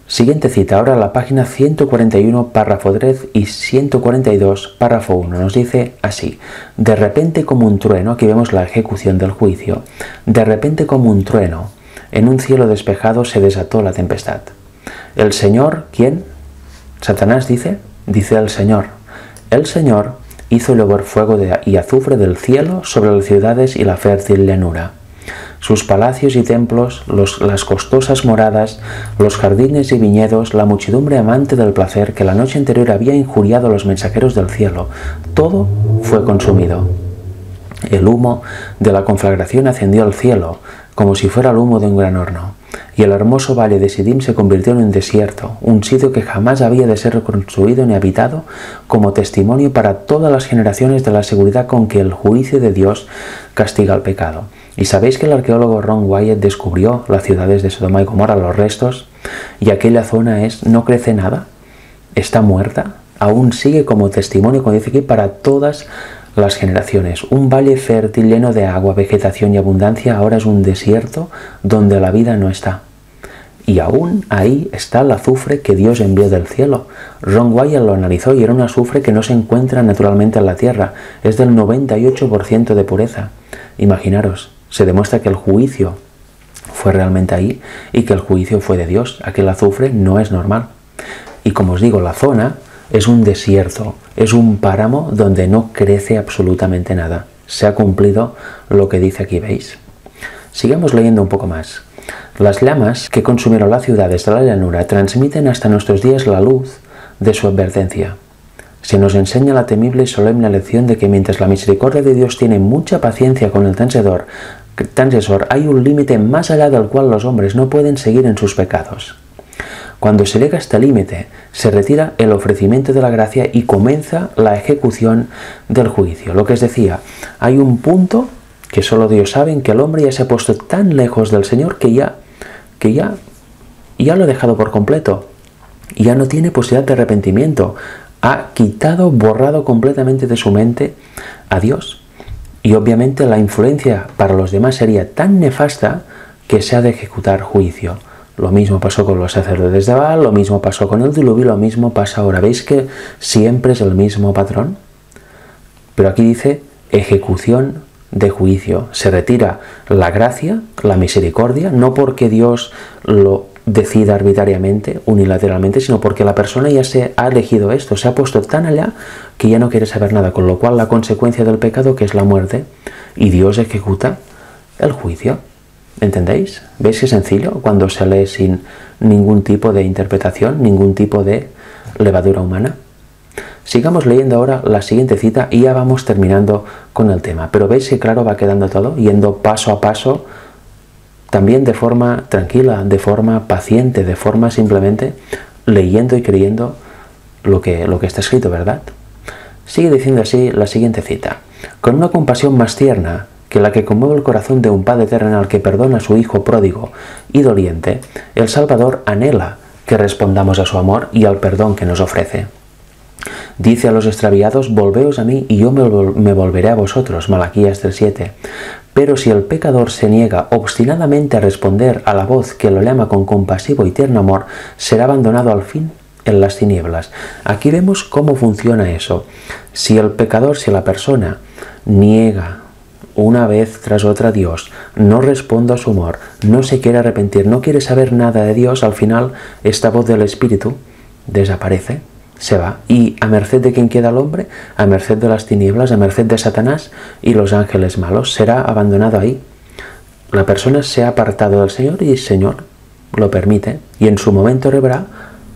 Siguiente cita, ahora la página 141, párrafo 3 y 142, párrafo 1. Nos dice así: de repente como un trueno, aquí vemos la ejecución del juicio, de repente como un trueno, en un cielo despejado se desató la tempestad. El Señor, ¿quién? Satanás dice el Señor. El Señor hizo llover fuego y azufre del cielo sobre las ciudades y la fértil llanura. Sus palacios y templos, las costosas moradas, los jardines y viñedos, la muchedumbre amante del placer que la noche anterior había injuriado a los mensajeros del cielo, todo fue consumido. El humo de la conflagración ascendió al cielo, como si fuera el humo de un gran horno, y el hermoso valle de Sidim se convirtió en un desierto, un sitio que jamás había de ser reconstruido ni habitado, como testimonio para todas las generaciones de la seguridad con que el juicio de Dios castiga al pecado. ¿Y sabéis que el arqueólogo Ron Wyatt descubrió las ciudades de Sodoma y Gomorra, los restos, y aquella zona no crece nada? Está muerta, aún sigue como testimonio, como dice aquí, para todas las generaciones. Un valle fértil lleno de agua, vegetación y abundancia ahora es un desierto donde la vida no está. Y aún ahí está el azufre que Dios envió del cielo. Ron Wyatt lo analizó y era un azufre que no se encuentra naturalmente en la tierra. Es del 98% de pureza. Imaginaros, se demuestra que el juicio fue realmente ahí y que el juicio fue de Dios. Aquel azufre no es normal. Y como os digo, la zona es un desierto, es un páramo donde no crece absolutamente nada. Se ha cumplido lo que dice aquí, ¿veis? Sigamos leyendo un poco más. Las llamas que consumieron las ciudades de la llanura transmiten hasta nuestros días la luz de su advertencia. Se nos enseña la temible y solemne lección de que mientras la misericordia de Dios tiene mucha paciencia con el transgresor, hay un límite más allá del cual los hombres no pueden seguir en sus pecados. Cuando se llega a este límite, se retira el ofrecimiento de la gracia y comienza la ejecución del juicio. Lo que os decía, hay un punto que solo Dios sabe en que el hombre ya se ha puesto tan lejos del Señor que ya lo ha dejado por completo. Ya no tiene posibilidad de arrepentimiento. Ha borrado completamente de su mente a Dios. Y obviamente la influencia para los demás sería tan nefasta que se ha de ejecutar juicio. Lo mismo pasó con los sacerdotes de Baal, lo mismo pasó con el diluvio, lo mismo pasa ahora. ¿Veis que siempre es el mismo patrón? Pero aquí dice ejecución de juicio. Se retira la gracia, la misericordia, no porque Dios lo decida arbitrariamente, unilateralmente, sino porque la persona ya se ha elegido esto, se ha puesto tan allá que ya no quiere saber nada, con lo cual la consecuencia del pecado, que es la muerte, y Dios ejecuta el juicio. ¿Entendéis? ¿Veis qué sencillo? Cuando se lee sin ningún tipo de interpretación, ningún tipo de levadura humana. Sigamos leyendo ahora la siguiente cita y ya vamos terminando con el tema. Pero veis que claro va quedando todo, yendo paso a paso, también de forma tranquila, de forma paciente, de forma simplemente leyendo y creyendo lo que está escrito, ¿verdad? Sigue diciendo así la siguiente cita. Con una compasión más tierna que la que conmueve el corazón de un padre terrenal que perdona a su hijo pródigo y doliente, el Salvador anhela que respondamos a su amor y al perdón que nos ofrece. Dice a los extraviados: volveos a mí y yo me volveré a vosotros. Malaquías 3:7. Pero si el pecador se niega obstinadamente a responder a la voz que lo llama con compasivo y tierno amor, será abandonado al fin en las tinieblas. Aquí vemos cómo funciona eso. Si el pecador, si la persona niega una vez tras otra a Dios, no responde a su amor, no se quiere arrepentir, no quiere saber nada de Dios, al final esta voz del Espíritu desaparece, se va. ¿Y a merced de quién queda el hombre? A merced de las tinieblas, a merced de Satanás y los ángeles malos. Será abandonado ahí. La persona se ha apartado del Señor y el Señor lo permite. Y en su momento recibirá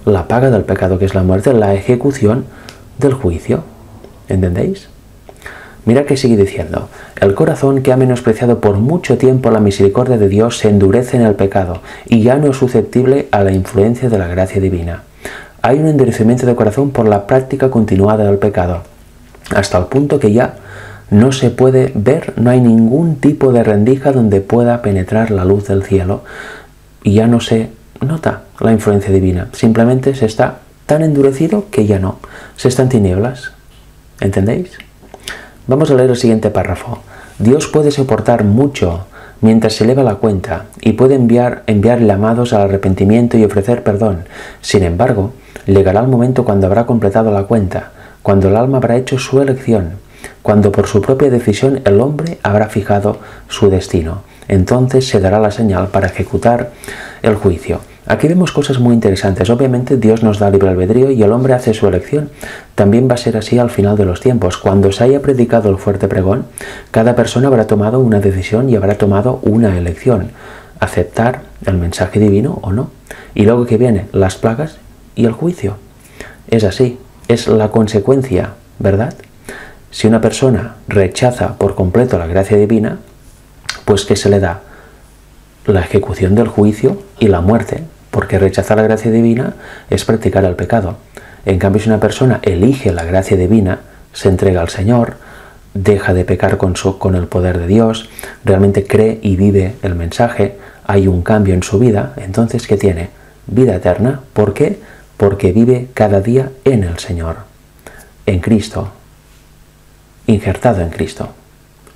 la paga del pecado, que es la muerte, la ejecución del juicio. ¿Entendéis? Mira que sigue diciendo: el corazón que ha menospreciado por mucho tiempo la misericordia de Dios se endurece en el pecado y ya no es susceptible a la influencia de la gracia divina. Hay un endurecimiento de corazón por la práctica continuada del pecado, hasta el punto que ya no se puede ver, no hay ningún tipo de rendija donde pueda penetrar la luz del cielo y ya no se nota la influencia divina. Simplemente se está tan endurecido que ya no, se está en tinieblas. ¿Entendéis? Vamos a leer el siguiente párrafo. Dios puede soportar mucho mientras se eleva la cuenta y puede enviar llamados al arrepentimiento y ofrecer perdón. Sin embargo, llegará el momento cuando habrá completado la cuenta, cuando el alma habrá hecho su elección, cuando por su propia decisión el hombre habrá fijado su destino. Entonces se dará la señal para ejecutar el juicio. Aquí vemos cosas muy interesantes. Obviamente Dios nos da libre albedrío y el hombre hace su elección. También va a ser así al final de los tiempos. Cuando se haya predicado el fuerte pregón, cada persona habrá tomado una decisión y habrá tomado una elección. Aceptar el mensaje divino o no. Y luego que viene las plagas y el juicio. Es así. Es la consecuencia, ¿verdad? Si una persona rechaza por completo la gracia divina, pues ¿qué se le da? La ejecución del juicio y la muerte, porque rechazar la gracia divina es practicar el pecado. En cambio, si una persona elige la gracia divina, se entrega al Señor, deja de pecar con el poder de Dios, realmente cree y vive el mensaje, hay un cambio en su vida, entonces ¿qué tiene? Vida eterna. ¿Por qué? Porque vive cada día en el Señor, en Cristo, injertado en Cristo.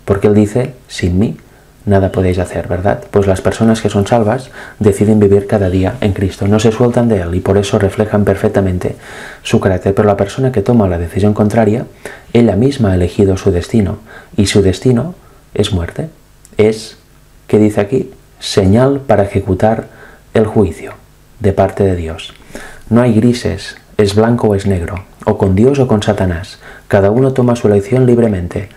Porque Él dice: sin mí nada podéis hacer, ¿verdad? Pues las personas que son salvas deciden vivir cada día en Cristo, no se sueltan de Él y por eso reflejan perfectamente su carácter. Pero la persona que toma la decisión contraria, ella misma ha elegido su destino y su destino es muerte. Es, ¿qué dice aquí? Señal para ejecutar el juicio de parte de Dios. No hay grises, es blanco o es negro, o con Dios o con Satanás. Cada uno toma su elección libremente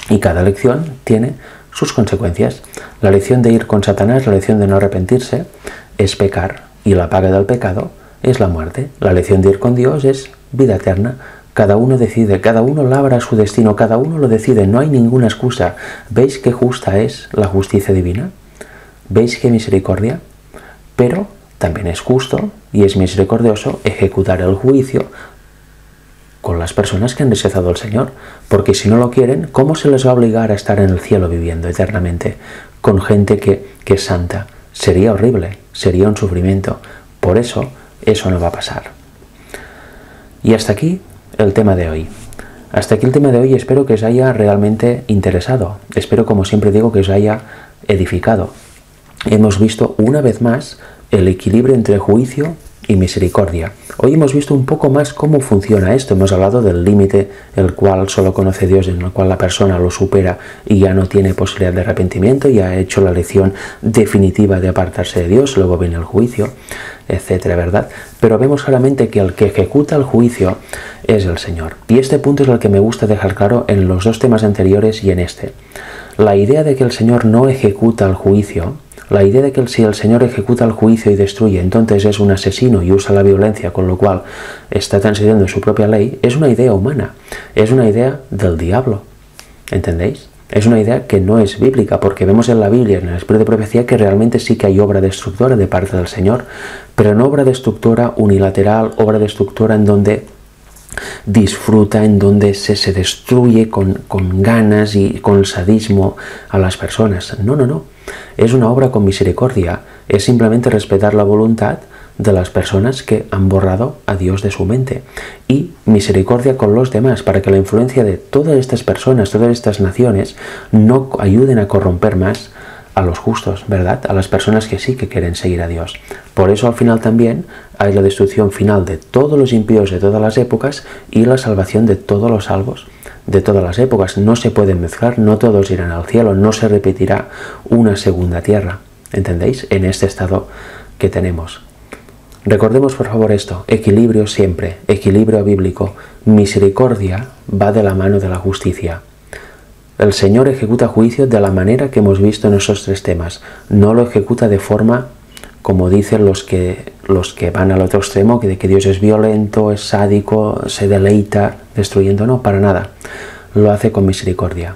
y cada elección tiene sus consecuencias. La elección de ir con Satanás, la elección de no arrepentirse, es pecar, y la paga del pecado es la muerte. La elección de ir con Dios es vida eterna. Cada uno decide, cada uno labra su destino, cada uno lo decide, no hay ninguna excusa. ¿Veis qué justa es la justicia divina? ¿Veis qué misericordia? Pero también es justo y es misericordioso ejecutar el juicio con las personas que han rechazado al Señor, porque si no lo quieren, ¿cómo se les va a obligar a estar en el cielo viviendo eternamente con gente que es santa? Sería horrible, sería un sufrimiento. Por eso no va a pasar. Y hasta aquí el tema de hoy. Hasta aquí el tema de hoy. Espero que os haya realmente interesado. Espero, como siempre digo, que os haya edificado. Hemos visto una vez más el equilibrio entre juicio y misericordia. Hoy hemos visto un poco más cómo funciona esto. Hemos hablado del límite, el cual solo conoce Dios, en el cual la persona lo supera y ya no tiene posibilidad de arrepentimiento, ya ha hecho la elección definitiva de apartarse de Dios, luego viene el juicio, etcétera, ¿verdad? Pero vemos claramente que el que ejecuta el juicio es el Señor. Y este punto es el que me gusta dejar claro en los dos temas anteriores y en este. La idea de que el Señor no ejecuta el juicio, la idea de que si el Señor ejecuta el juicio y destruye, entonces es un asesino y usa la violencia, con lo cual está transgrediendo su propia ley, es una idea humana, es una idea del diablo. ¿Entendéis? Es una idea que no es bíblica, porque vemos en la Biblia, en el Espíritu de Profecía, que realmente sí que hay obra destructora de parte del Señor, pero no obra destructora unilateral, obra destructora en donde disfruta, en donde se destruye con ganas y con sadismo a las personas. No, no, no. Es una obra con misericordia. Es simplemente respetar la voluntad de las personas que han borrado a Dios de su mente, y misericordia con los demás, para que la influencia de todas estas personas, todas estas naciones, no ayuden a corromper más a los justos, ¿verdad? A las personas que sí que quieren seguir a Dios. Por eso al final también hay la destrucción final de todos los impíos de todas las épocas y la salvación de todos los salvos de todas las épocas. No se pueden mezclar, no todos irán al cielo, no se repetirá una segunda tierra, ¿entendéis? En este estado que tenemos. Recordemos por favor esto, equilibrio siempre, equilibrio bíblico, misericordia va de la mano de la justicia. El Señor ejecuta juicio de la manera que hemos visto en esos tres temas, no lo ejecuta de forma como dicen los que van al otro extremo, de que Dios es violento, es sádico, se deleita destruyendo. No, para nada. Lo hace con misericordia.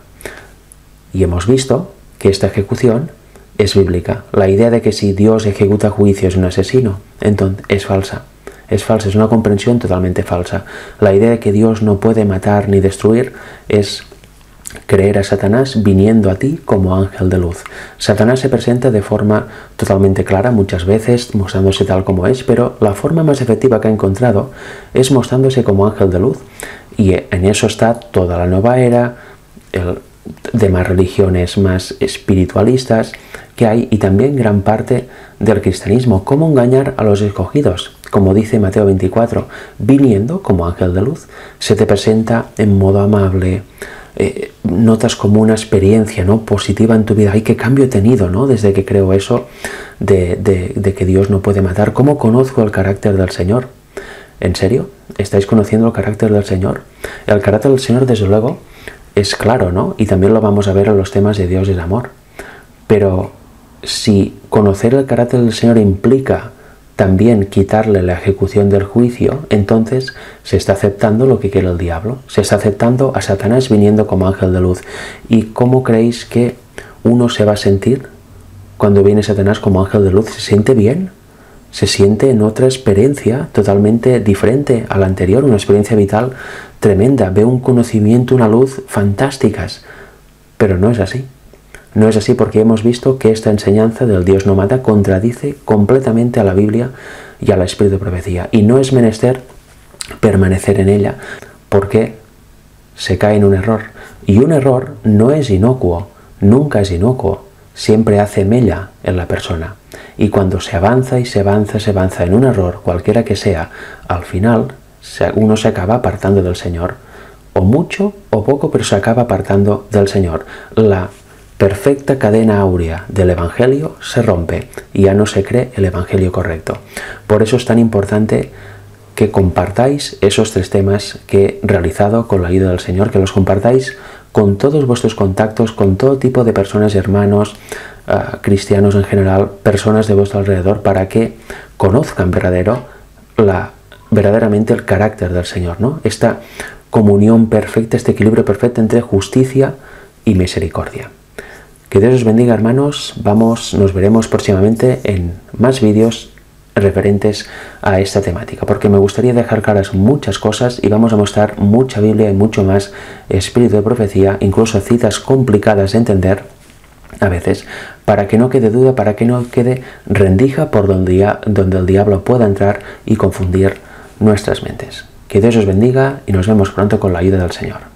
Y hemos visto que esta ejecución es bíblica. La idea de que si Dios ejecuta juicio es un asesino, entonces es falsa. Es falsa, es una comprensión totalmente falsa. La idea de que Dios no puede matar ni destruir es creer a Satanás viniendo a ti como ángel de luz. Satanás se presenta de forma totalmente clara muchas veces, mostrándose tal como es, pero la forma más efectiva que ha encontrado es mostrándose como ángel de luz. Y en eso está toda la nueva era, demás religiones más espiritualistas que hay, y también gran parte del cristianismo. ¿Cómo engañar a los escogidos? Como dice Mateo 24, viniendo como ángel de luz. Se te presenta en modo amable, notas como una experiencia, ¿no?, positiva en tu vida. ¡Ay, qué cambio he tenido!, ¿no?, desde que creo eso de que Dios no puede matar. ¿Cómo conozco el carácter del Señor? ¿En serio? ¿Estáis conociendo el carácter del Señor? El carácter del Señor, desde luego, es claro, ¿no? Y también lo vamos a ver en los temas de Dios es amor. Pero si conocer el carácter del Señor implica también quitarle la ejecución del juicio, entonces se está aceptando lo que quiere el diablo. Se está aceptando a Satanás viniendo como ángel de luz. ¿Y cómo creéis que uno se va a sentir cuando viene Satanás como ángel de luz? ¿Se siente bien? Se siente en otra experiencia totalmente diferente a la anterior, una experiencia vital tremenda. Ve un conocimiento, una luz fantásticas. Pero no es así. No es así, porque hemos visto que esta enseñanza del Dios no mata contradice completamente a la Biblia y al espíritu de profecía. Y no es menester permanecer en ella, porque se cae en un error. Y un error no es inocuo, nunca es inocuo, siempre hace mella en la persona. Y cuando se avanza y se avanza en un error, cualquiera que sea, al final uno se acaba apartando del Señor. O mucho o poco, pero se acaba apartando del Señor. La perfecta cadena áurea del Evangelio se rompe y ya no se cree el Evangelio correcto. Por eso es tan importante que compartáis esos tres temas que he realizado con la ayuda del Señor, que los compartáis con todos vuestros contactos, con todo tipo de personas, hermanos, cristianos en general, personas de vuestro alrededor, para que conozcan verdaderamente el carácter del Señor, ¿no? Esta comunión perfecta, este equilibrio perfecto entre justicia y misericordia. Que Dios os bendiga, hermanos. Nos veremos próximamente en más vídeos referentes a esta temática, porque me gustaría dejar claras muchas cosas y vamos a mostrar mucha Biblia y mucho más espíritu de profecía, incluso citas complicadas de entender a veces, para que no quede duda, para que no quede rendija por donde el diablo pueda entrar y confundir nuestras mentes. Que Dios os bendiga y nos vemos pronto con la ayuda del Señor.